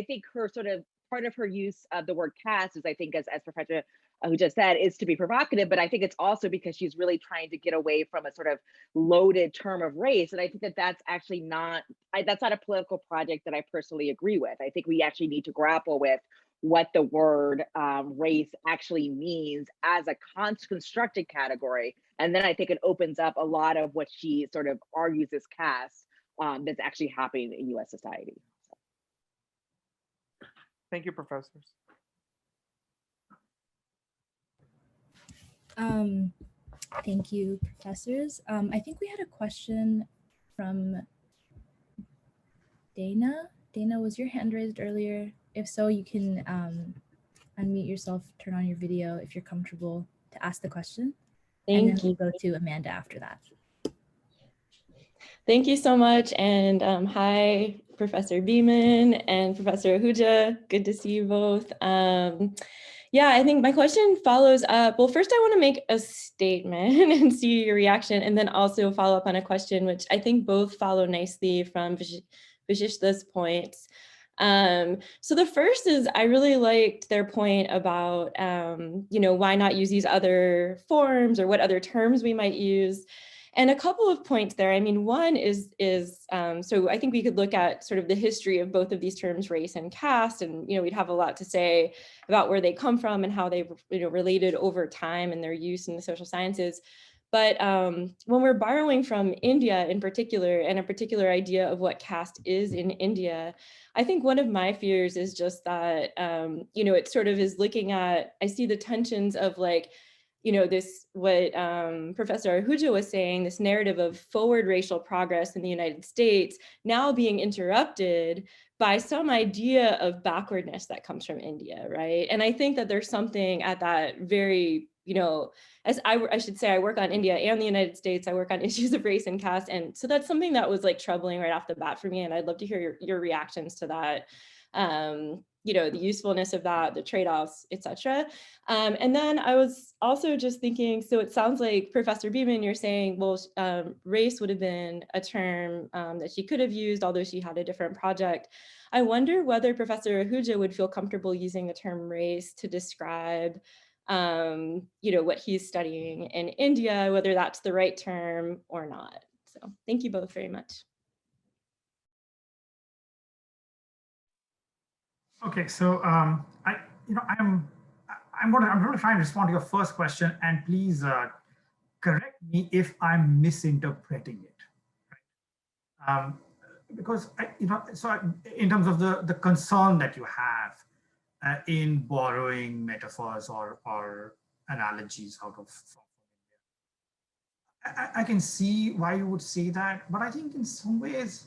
think her sort of part of her use of the word caste is, I think, as Professor Ahuja said, is to be provocative, but I think it's also because she's really trying to get away from a sort of loaded term of race. And I think that that's actually not, that's not a political project that I personally agree with. I think we actually need to grapple with what the word race actually means as a constructed category. And then I think it opens up a lot of what she sort of argues as caste that's actually happening in US society. Thank you, professors. Thank you, professors. I think we had a question from Dana. Dana, was your hand raised earlier? If so, you can unmute yourself, turn on your video if you're comfortable to ask the question. And then we'll go to Amanda after that. Thank you so much. And hi, Professor Beeman and Professor Ahuja. Good to see you both. Yeah, I think my question follows up. Well, first I want to make a statement and see your reaction, and then also follow up on a question, which I think both follow nicely from Vishishta's points. So the first is I really liked their point about, why not use these other forms or what other terms we might use. And a couple of points there. I mean, one is so I think we could look at sort of the history of both of these terms, race and caste, and we'd have a lot to say about where they come from and how they've related over time and their use in the social sciences. But when we're borrowing from India in particular, and a particular idea of what caste is in India, I think one of my fears is just that, it sort of is looking at, I see the tensions of like, this, what Professor Ahuja was saying, this narrative of forward racial progress in the United States now being interrupted by some idea of backwardness that comes from India, right? And I think that there's something at that very, as I should say, I work on India and the United States, I work on issues of race and caste. And so that's something that was like troubling right off the bat for me. And I'd love to hear your reactions to that. The usefulness of that, the trade-offs, etc. And then I was also just thinking, so it sounds like Professor Beeman, you're saying, well, race would have been a term that she could have used, although she had a different project. I wonder whether Professor Ahuja would feel comfortable using the term race to describe what he's studying in India, whether that's the right term or not. So thank you both very much. Okay, so I'm going to try and respond to your first question, and please correct me if I'm misinterpreting it. Right? Because so in terms of the concern that you have in borrowing metaphors or analogies out of, I can see why you would say that, but I think in some ways,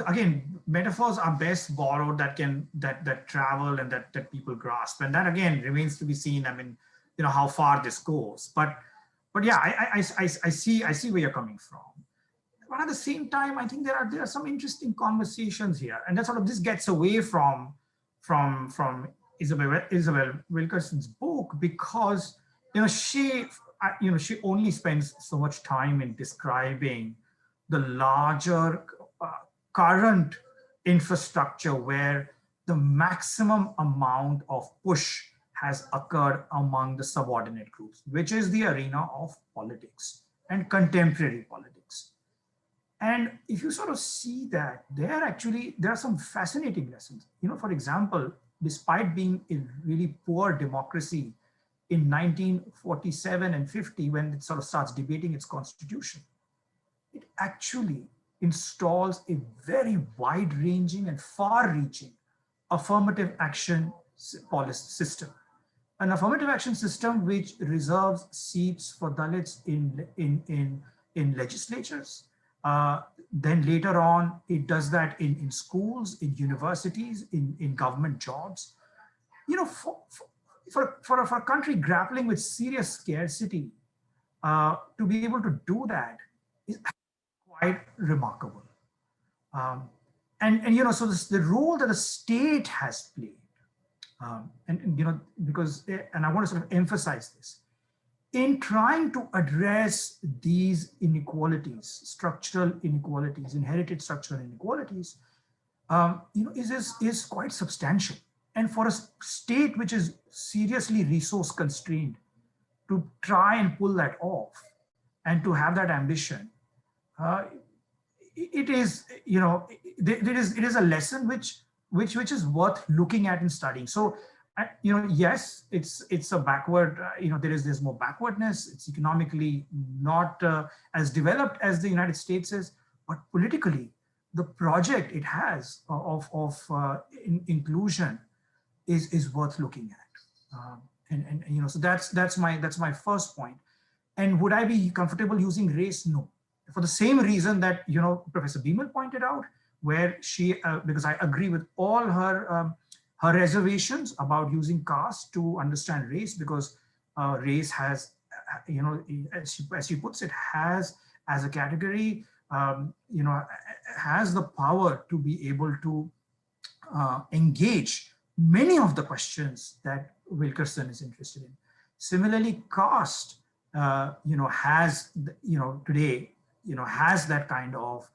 again, metaphors are best borrowed that travel and that people grasp, and that again remains to be seen. I mean, how far this goes, but yeah, I see where you're coming from. But at the same time, I think there are some interesting conversations here, and that sort of this gets away from Isabel Wilkerson's book, because she only spends so much time in describing the larger current infrastructure where the maximum amount of push has occurred among the subordinate groups, which is the arena of politics and contemporary politics. And if you sort of see that, there are some fascinating lessons. For example, despite being a really poor democracy in 1947 and 50, when it sort of starts debating its constitution, it actually installs a very wide-ranging and far-reaching affirmative action policy system. An affirmative action system which reserves seats for Dalits in legislatures. Then later on, it does that in schools, in universities, in government jobs. For a country grappling with serious scarcity, to be able to do that is quite remarkable. So the role that the state has played, and I want to sort of emphasize this, in trying to address these inequalities, structural inequalities, inherited structural inequalities, is quite substantial. And for a state which is seriously resource constrained, to try and pull that off and to have that ambition, it is a lesson which is worth looking at and studying. So yes, it's a backward, there's more backwardness. It's economically not as developed as the United States is, but politically, the project it has of inclusion is worth looking at. So that's my first point. And would I be comfortable using race? No, for the same reason that Professor Beeman pointed out, where she because I agree with all her reservations about using caste to understand race, because race has, as she puts it, has as a category, has the power to be able to engage many of the questions that Wilkerson is interested in. Similarly, caste, has, today, has that kind of,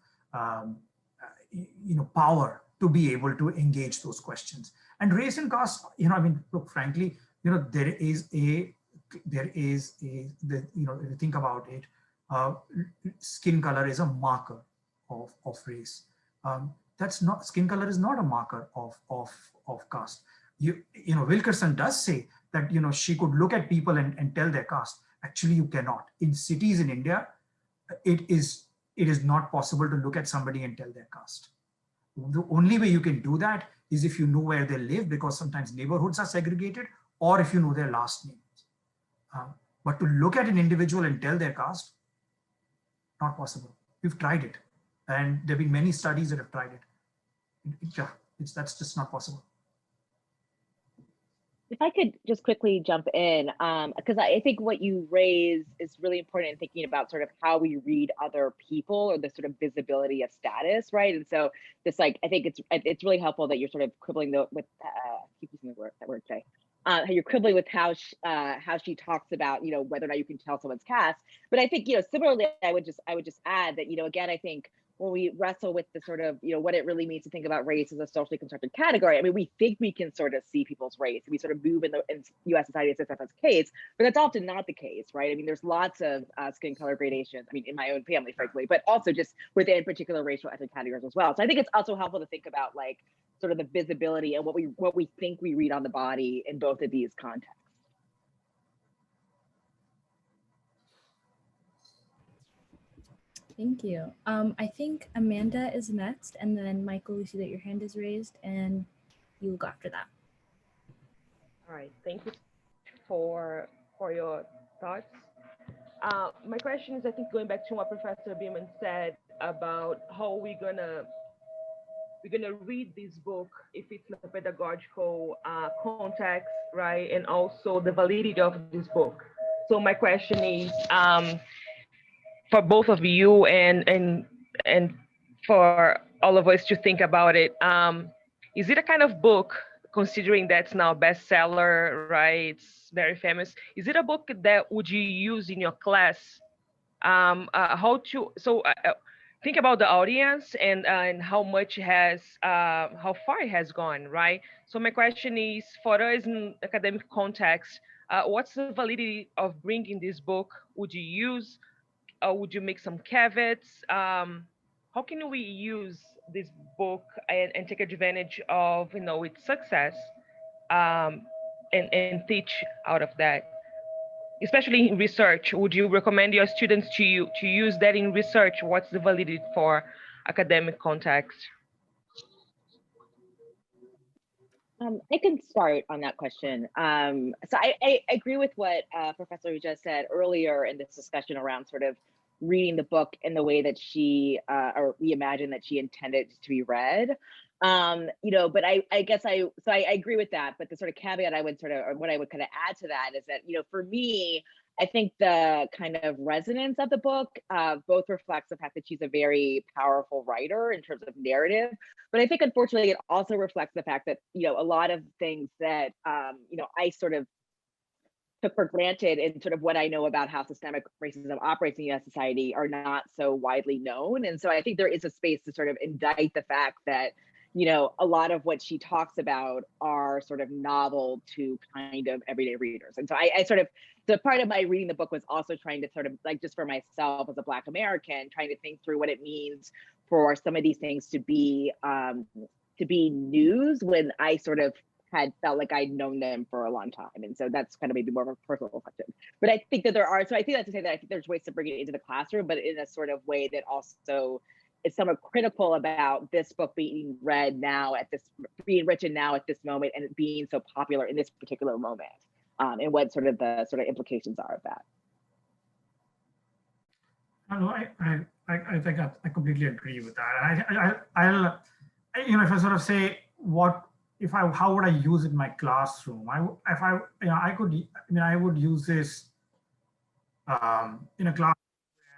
power to be able to engage those questions. And race and caste, look, frankly, there is a, if you think about it, skin color is a marker of race. That's not, skin color is not a marker of caste. Wilkerson does say that, she could look at people and tell their caste. Actually, you cannot. In cities in India, it is not possible to look at somebody and tell their caste. The only way you can do that is if you know where they live, because sometimes neighborhoods are segregated, or if you know their last names. But to look at an individual and tell their caste, not possible. We've tried it. And there have been many studies that have tried it. That's just not possible. If I could just quickly jump in, because I think what you raise is really important in thinking about sort of how we read other people, or the sort of visibility of status, right? And so this, I think it's really helpful that you're sort of quibbling with, keep using that word today, how you're quibbling with how she talks about, whether or not you can tell someone's caste. But I think, similarly, I would just add that, again, I think when we wrestle with the sort of, what it really means to think about race as a socially constructed category, I mean, we think we can sort of see people's race. We sort of move in US society as if that's the case, but that's often not the case, right? I mean, there's lots of skin color gradations, I mean, in my own family, frankly, but also just within particular racial ethnic categories as well. So I think it's also helpful to think about like sort of the visibility and what we think we read on the body in both of these contexts. Thank you. I think Amanda is next, and then Michael, we see that your hand is raised, and you will go after that. All right, thank you for your thoughts. My question is, I think going back to what Professor Beeman said about how we're gonna read this book, if it's in a pedagogical context, right, and also the validity of this book. So my question is, for both of you and for all of us to think about it, is it a kind of book, considering that's now a bestseller, right? It's very famous. Is it a book that would you use in your class? Think about the audience and how much how far it has gone, right? So my question is, for us in academic context, what's the validity of bringing this book? Would you use? Would you make some caveats? How can we use this book and take advantage of its success, and teach out of that? Especially in research, would you recommend your students to use that in research? What's the validity for academic context? I can start on that question. So I agree with what Professor Ahuja said earlier in this discussion around sort of reading the book in the way that she, or we imagine that she intended to be read. But I guess I agree with that. But the sort of caveat I would or what I would kind of add to that is that, for me, I think the kind of resonance of the book both reflects the fact that she's a very powerful writer in terms of narrative, but I think unfortunately it also reflects the fact that, a lot of things that, I sort of took for granted in sort of what I know about how systemic racism operates in US society are not so widely known. And so I think there is a space to sort of indict the fact that, a lot of what she talks about are sort of novel to kind of everyday readers. And so I sort of, the part of my reading the book was also trying to sort of, like, just for myself as a Black American, trying to think through what it means for some of these things to be news when I sort of had felt like I'd known them for a long time. And so that's kind of maybe more of a personal reflection. But I think that so I think that's to say that I think there's ways to bring it into the classroom, but in a sort of way that also is somewhat critical about this book being read now being written now at this moment, and it being so popular in this particular moment, and what sort of the implications are of that. I think I completely agree with that. I'll if I sort of say how would I use it in my classroom? I would use this in a class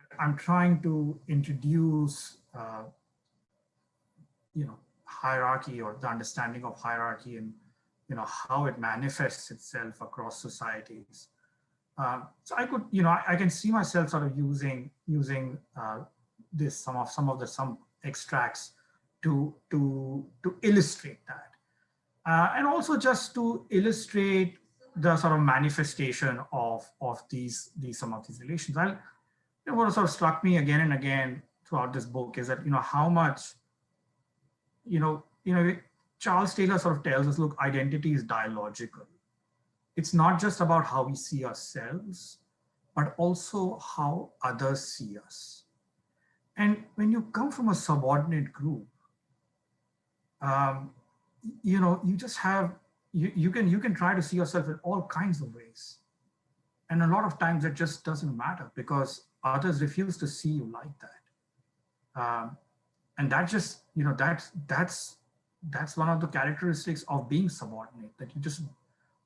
where I'm trying to introduce hierarchy, or the understanding of hierarchy how it manifests itself across societies. So I could, I can see myself sort of using this some extracts to illustrate that, and also just to illustrate the sort of manifestation of some of these relations. What sort of struck me again and again throughout this book is that how much Charles Taylor sort of tells us, look, identity is dialogical. It's not just about how we see ourselves, but also how others see us. And when you come from a subordinate group, you just have, you can try to see yourself in all kinds of ways. And a lot of times it just doesn't matter because others refuse to see you like that. And that just, that's one of the characteristics of being subordinate, that you just,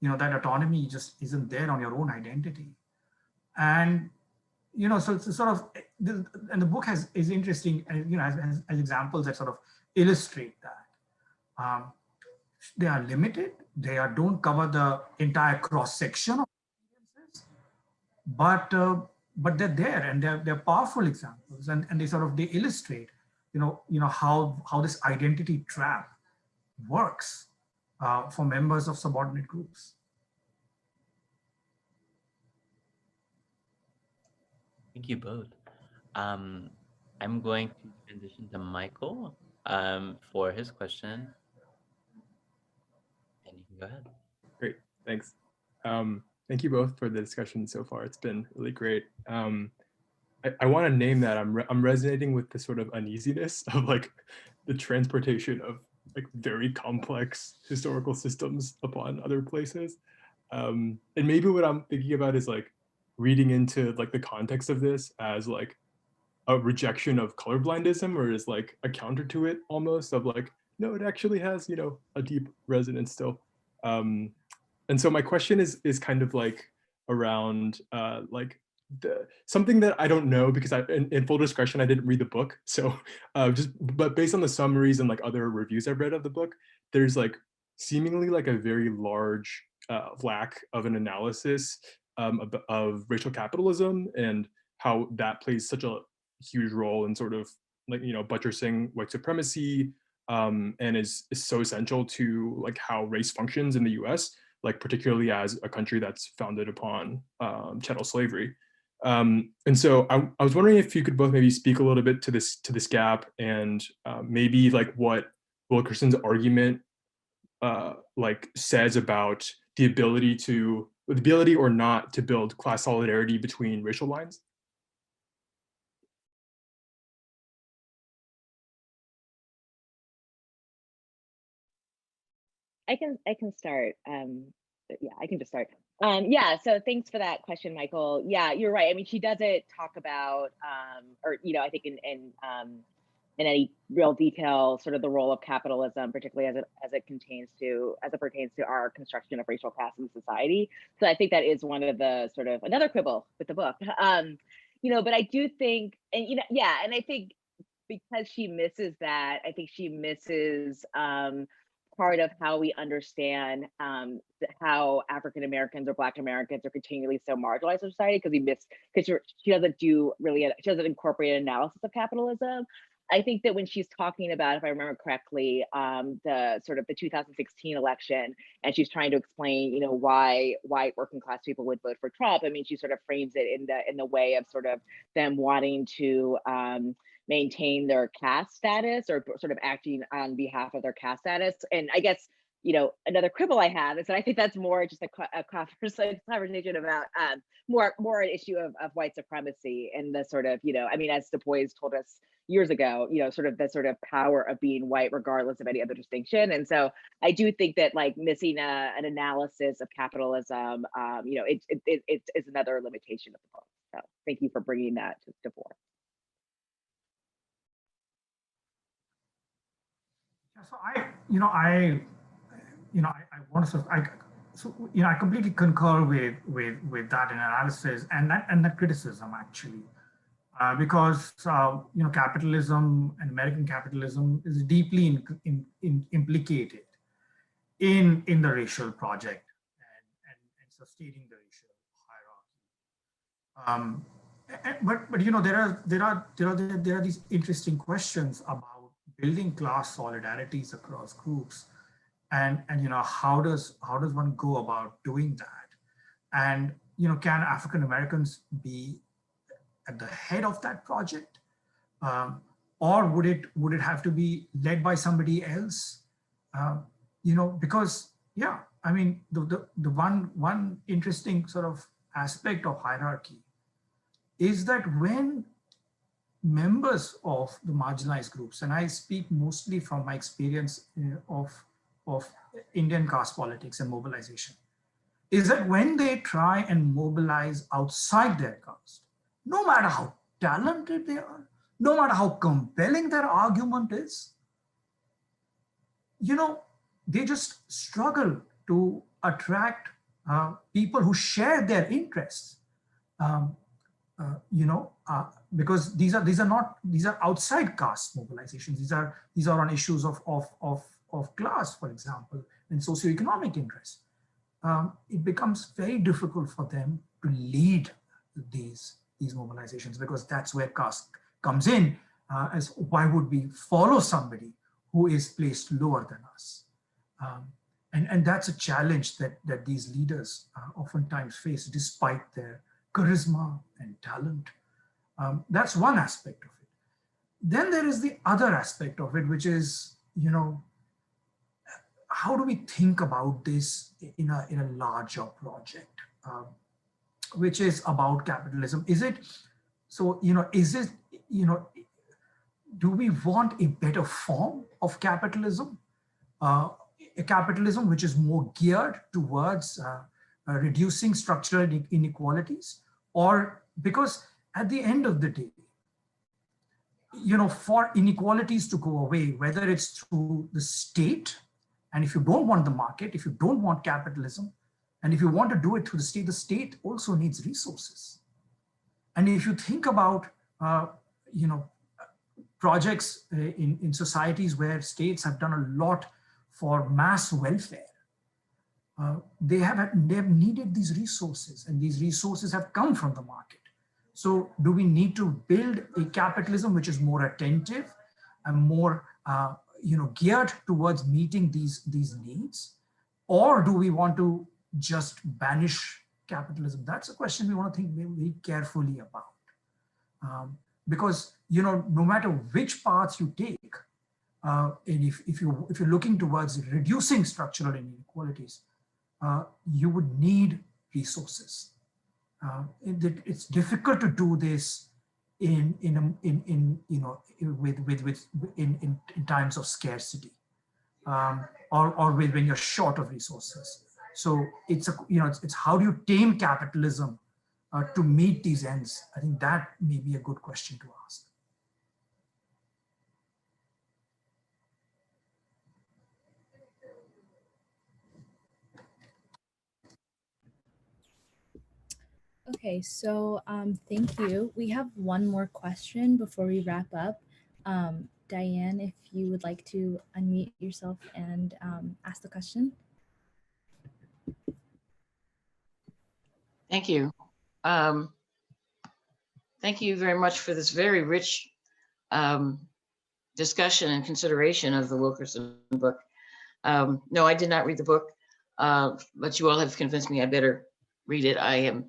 that autonomy just isn't there on your own identity. And, so it's sort of, and the book is interesting, as examples that sort of illustrate that. They are limited, don't cover the entire cross section of experiences, but they're there and they're powerful examples, and they illustrate, how this identity trap works for members of subordinate groups. Thank you both. I'm going to transition to Michael for his question. And you can go ahead. Great, thanks. Thank you both for the discussion so far. It's been really great. I want to name that I'm resonating with the sort of uneasiness of like the transportation of like very complex historical systems upon other places. And maybe what I'm thinking about is like reading into like the context of this as like a rejection of colorblindism, or is like a counter to it almost, of like, no, it actually has, a deep resonance still. And so my question is kind of like around like something that I don't know, because in full discretion, I didn't read the book. So but based on the summaries and like other reviews I've read of the book, there's like seemingly like a very large lack of an analysis of racial capitalism and how that plays such a huge role in sort of like, buttressing white supremacy, and is so essential to like how race functions in the US, like particularly as a country that's founded upon chattel slavery. And so I was wondering if you could both maybe speak a little bit to this gap, and maybe like what Wilkerson's argument like says about the ability or not to build class solidarity between racial lines. I can start. Yeah, I can just start. Yeah, so thanks for that question, Michael. Yeah, you're right. I mean, she doesn't talk about, or I think in any real detail, sort of the role of capitalism, particularly as it pertains to our construction of racial class in society. So I think that is one of the sort of another quibble with the book. But I do think, and and I think because she misses that, I think she misses part of how we understand how African Americans or Black Americans are continually so marginalized in society, because she doesn't incorporate an analysis of capitalism. I think that when she's talking about, if I remember correctly, the 2016 election, and she's trying to explain, why working class people would vote for Trump. I mean, she sort of frames it in the way of sort of them wanting to maintain their caste status, or sort of acting on behalf of their caste status. And I guess, another quibble I have is that I think that's more just a conversation about more an issue of white supremacy, and the sort of, I mean, as Du Bois told us years ago, sort of the sort of power of being white regardless of any other distinction. And so I do think that like missing an analysis of capitalism, it is another limitation of the book. So thank you for bringing that to the fore. So I want to I completely concur with that analysis and that criticism, actually, because capitalism and American capitalism is deeply implicated in the racial project and sustaining the racial hierarchy. But you know, there are these interesting questions about building class solidarities across groups, and you know, how does one go about doing that? And you know, can African Americans be at the head of that project, or would it have to be led by somebody else? You know, because yeah, I mean, the one interesting sort of aspect of hierarchy is that when members of the marginalized groups, and I speak mostly from my experience of Indian caste politics and mobilization, is that when they try and mobilize outside their caste, no matter how talented they are, no matter how compelling their argument is, you know, they just struggle to attract people who share their interests. You know, because these are outside caste mobilizations. These are on issues of class, for example, and socioeconomic interests. It becomes very difficult for them to lead these mobilizations, because that's where caste comes in. As why would we follow somebody who is placed lower than us? And that's a challenge that these leaders oftentimes face, despite their charisma and talent. That's one aspect of it. Then there is the other aspect of it, which is, you know, how do we think about this in a larger project, which is about capitalism? Is it, so, you know, is it, you know, do we want a better form of capitalism? A capitalism which is more geared towards reducing structural inequalities? Or, because at the end of the day, you know, for inequalities to go away, whether it's through the state, and if you don't want the market, if you don't want capitalism, and if you want to do it through the state also needs resources. And if you think about, you know, projects in societies where states have done a lot for mass welfare, they have needed these resources, and these resources have come from the market. So do we need to build a capitalism which is more attentive and more you know, geared towards meeting these needs? Or do we want to just banish capitalism? That's a question we want to think very carefully about. Because, you know, no matter which paths you take, and if you're looking towards reducing structural inequalities, you would need resources. It's difficult to do this in you know, in times of scarcity, or when you're short of resources. So it's you know, it's how do you tame capitalism to meet these ends? I think that may be a good question to ask. Okay, so thank you. We have one more question before we wrap up. Diane, if you would like to unmute yourself and ask the question. Thank you. Thank you very much for this very rich discussion and consideration of the Wilkerson book. No, I did not read the book, but you all have convinced me I better read it. I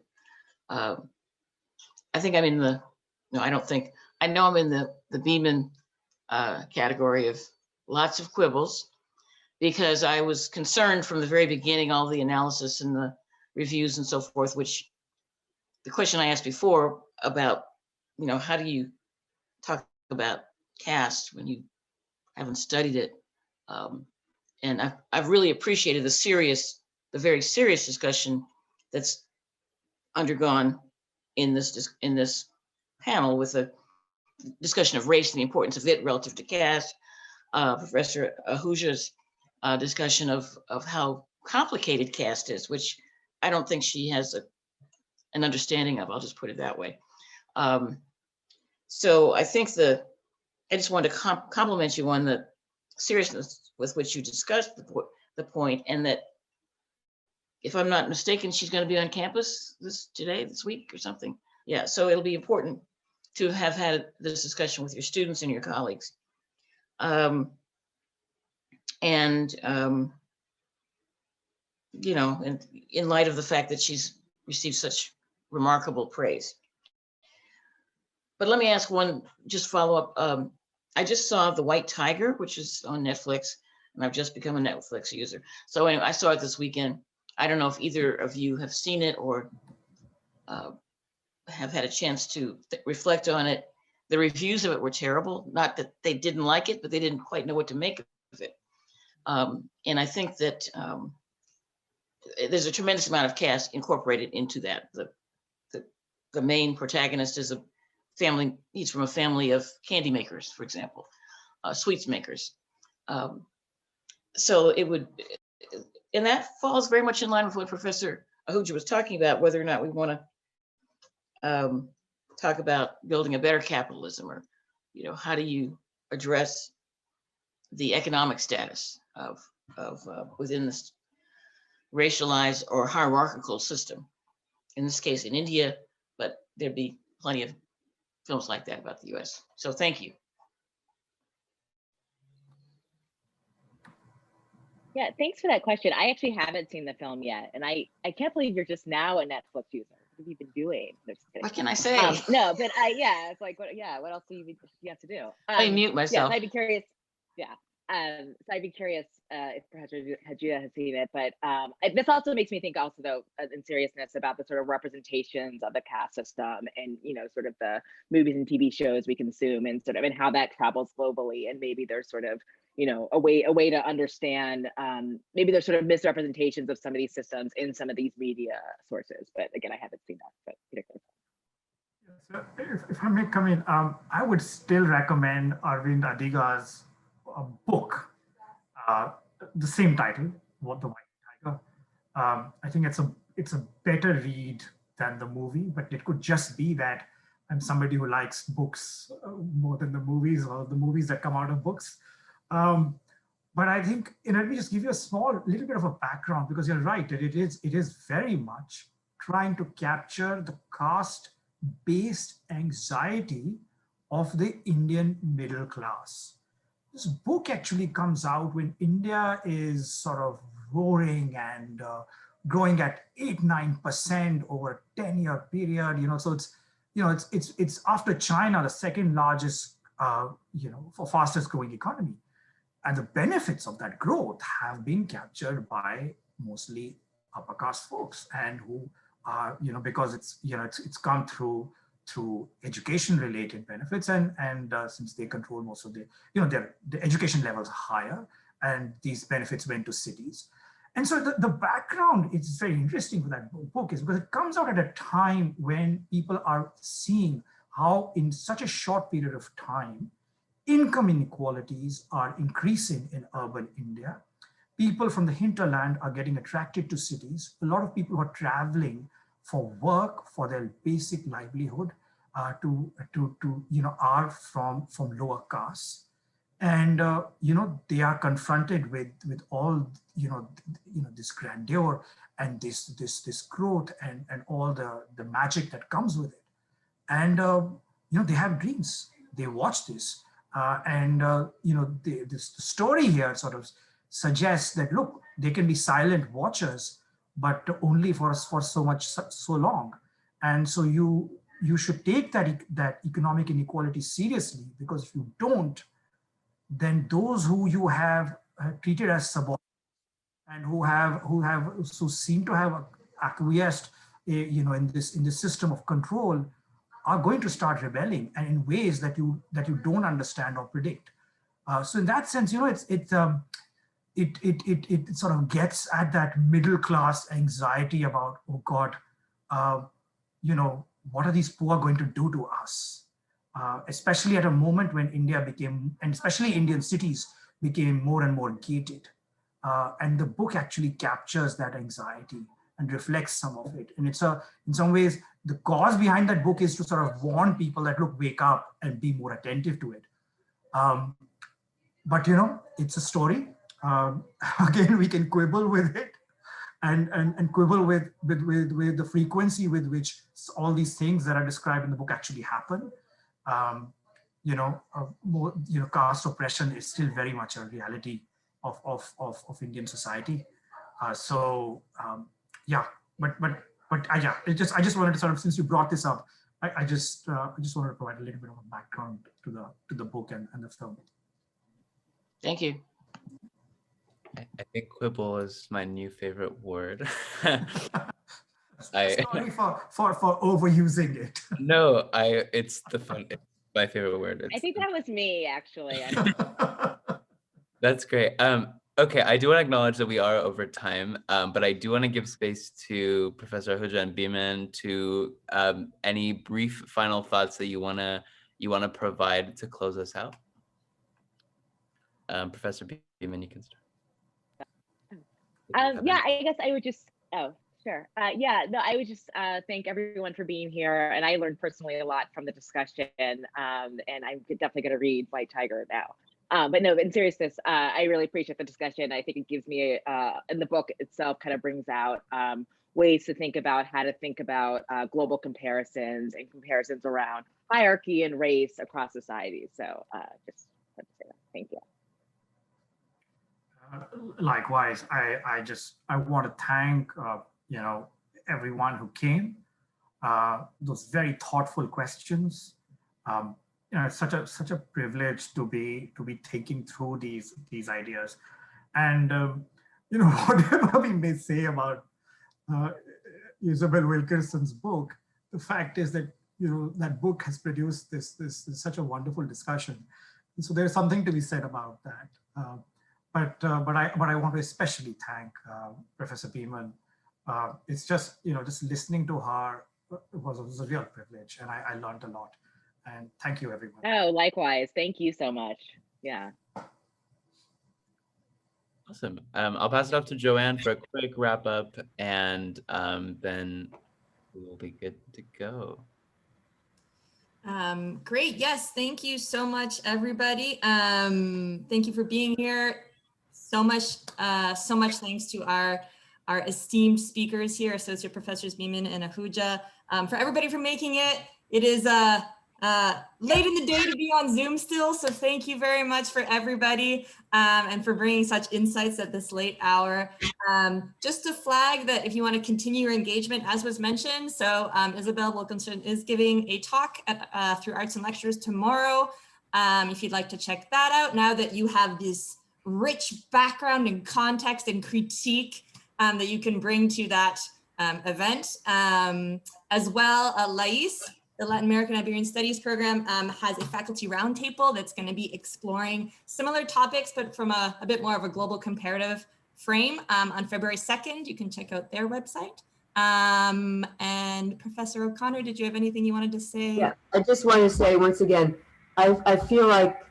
think I'm in the, no, I don't think, I know I'm in the Beeman category of lots of quibbles, because I was concerned from the very beginning, all the analysis and the reviews and so forth, which the question I asked before about, you know, how do you talk about caste when you haven't studied it? And I've really appreciated the very serious discussion that's undergone in this panel, with a discussion of race and the importance of it relative to caste. Professor Ahuja's discussion of how complicated caste is, which I don't think she has an understanding of. I'll just put it that way. So I think I just wanted to compliment you on the seriousness with which you discussed the the point, and that, if I'm not mistaken, she's going to be on campus this week or something. Yeah, so it'll be important to have had this discussion with your students and your colleagues. You know, and in light of the fact that she's received such remarkable praise. But let me ask one, just follow up. I just saw The White Tiger, which is on Netflix, and I've just become a Netflix user. So anyway, I saw it this weekend. I don't know if either of you have seen it or have had a chance to reflect on it. The reviews of it were terrible. Not that they didn't like it, but they didn't quite know what to make of it. And I think that there's a tremendous amount of caste incorporated into that. The main protagonist is a family, he's from a family of candy makers, for example, sweets makers. So it would, and that falls very much in line with what Professor Ahuja was talking about, whether or not we want to talk about building a better capitalism, or, you know, how do you address the economic status of within this racialized or hierarchical system, in this case in India, but there'd be plenty of films like that about the US. So thank you. Yeah, thanks for that question. I actually haven't seen the film yet, and I can't believe you're just now a Netflix user. What have you been doing? No, just kidding. What can I say? No, but yeah, it's like, what else do you have to do? I mute myself. Yeah, I'd be curious. Yeah. So I'd be curious if Professor Ahuja has seen it, but this also makes me think also, though, in seriousness, about the sort of representations of the caste system, and, you know, sort of the movies and TV shows we consume, and sort of, and how that travels globally, and maybe there's sort of, you know, a way to understand, maybe there's sort of misrepresentations of some of these systems in some of these media sources. But again, I haven't seen that. But so if I may come in, I would still recommend Arvind Adiga's book, the same title, The White Tiger. I think it's a better read than the movie, but it could just be that I'm somebody who likes books more than the movies, or the movies that come out of books. But I think, let me just give you a little bit of a background, because you're right that it is very much trying to capture the caste-based anxiety of the Indian middle class. This book actually comes out when India is sort of roaring and growing at 8-9% over a 10-year period. You know, so it's after China, the second largest, for fastest growing economy. And the benefits of that growth have been captured by mostly upper caste folks, and who are, because it's come through education related benefits, and since they control most of the education levels are higher, and these benefits went to cities. And so the background is very interesting for that book, is because it comes out at a time when people are seeing how in such a short period of time, income inequalities are increasing in urban India. People from the hinterland are getting attracted to cities. A lot of people who are traveling for work, for their basic livelihood, are from lower castes, and they are confronted with all this grandeur and this growth and all the magic that comes with it, and they have dreams. They watch this, the story here sort of suggests that, look, they can be silent watchers, but only for so long. And so you should take that economic inequality seriously, because if you don't, then those who you have treated as subordinates, and who seem to have acquiesced, in this system of control, are going to start rebelling, and in ways that you don't understand or predict. So in that sense, it sort of gets at that middle class anxiety about, oh God, what are these poor going to do to us? Especially at a moment when India became, and especially Indian cities became more and more gated. And the book actually captures that anxiety and reflects some of it. And it's in some ways, the cause behind that book is to sort of warn people that, look, wake up and be more attentive to it. But it's a story. again, we can quibble with it and quibble with the frequency with which all these things that are described in the book actually happen. Caste oppression is still very much a reality of Indian society. Yeah, I just wanted to sort of, since you brought this up, I just wanted to provide a little bit of a background to the book and the film. Thank you. I think quibble is my new favorite word. Sorry for overusing it. No, it's my favorite word. I think that was me, actually. That's great. Okay, I do want to acknowledge that we are over time, but I do want to give space to Professor Ahuja and Biman to any brief final thoughts that you wanna provide to close us out. Professor Biman, you can start. Yeah, I guess I would just, sure. Yeah, no, I would just thank everyone for being here. And I learned personally a lot from the discussion. And I'm definitely going to read White Tiger now. But no, in seriousness, I really appreciate the discussion. I think it gives me, and the book itself kind of brings out ways to think about how to think about global comparisons and comparisons around hierarchy and race across societies. So just want to say that. Thank you. Likewise, I want to thank everyone who came. Those very thoughtful questions. It's such a privilege to be thinking through these ideas, and whatever we may say about Isabel Wilkerson's book, the fact is that that book has produced this such a wonderful discussion. And so there's something to be said about that. But I want to especially thank Professor Biman. It's just just listening to her was a real privilege, and I learned a lot. And thank you, everyone. Oh, likewise. Thank you so much. Yeah. Awesome. I'll pass it off to Joanne for a quick wrap up, and then we will be good to go. Great. Yes. Thank you so much, everybody. Thank you for being here. So much thanks to our esteemed speakers here, Associate Professors Biman and Ahuja, for everybody for making it. It is late in the day to be on Zoom still, so thank you very much for everybody and for bringing such insights at this late hour. Just to flag that if you want to continue your engagement, as was mentioned, so Isabel Wilkerson is giving a talk at, through Arts and Lectures tomorrow. If you'd like to check that out, now that you have this rich background and context and critique that you can bring to that event. As well, LAIS, the Latin American Iberian Studies program, has a faculty roundtable that's going to be exploring similar topics, but from a bit more of a global comparative frame on February 2nd. You can check out their website. And Professor O'Connor, did you have anything you wanted to say? Yeah, I just want to say once again, I feel like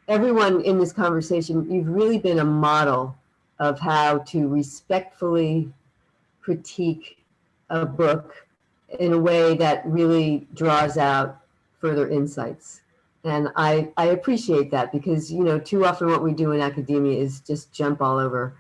everyone in this conversation, you've really been a model of how to respectfully critique a book in a way that really draws out further insights. And I appreciate that because, too often what we do in academia is just jump all over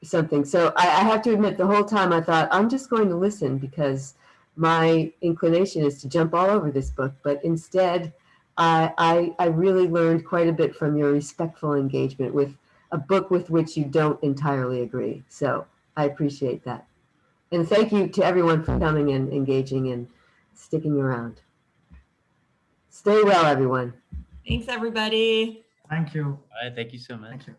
something. So I have to admit, the whole time I thought, I'm just going to listen because my inclination is to jump all over this book. But instead, I really learned quite a bit from your respectful engagement with a book with which you don't entirely agree. So I appreciate that. And thank you to everyone for coming and engaging and sticking around. Stay well, everyone. Thanks, everybody. Thank you. All right, thank you so much. Thank you.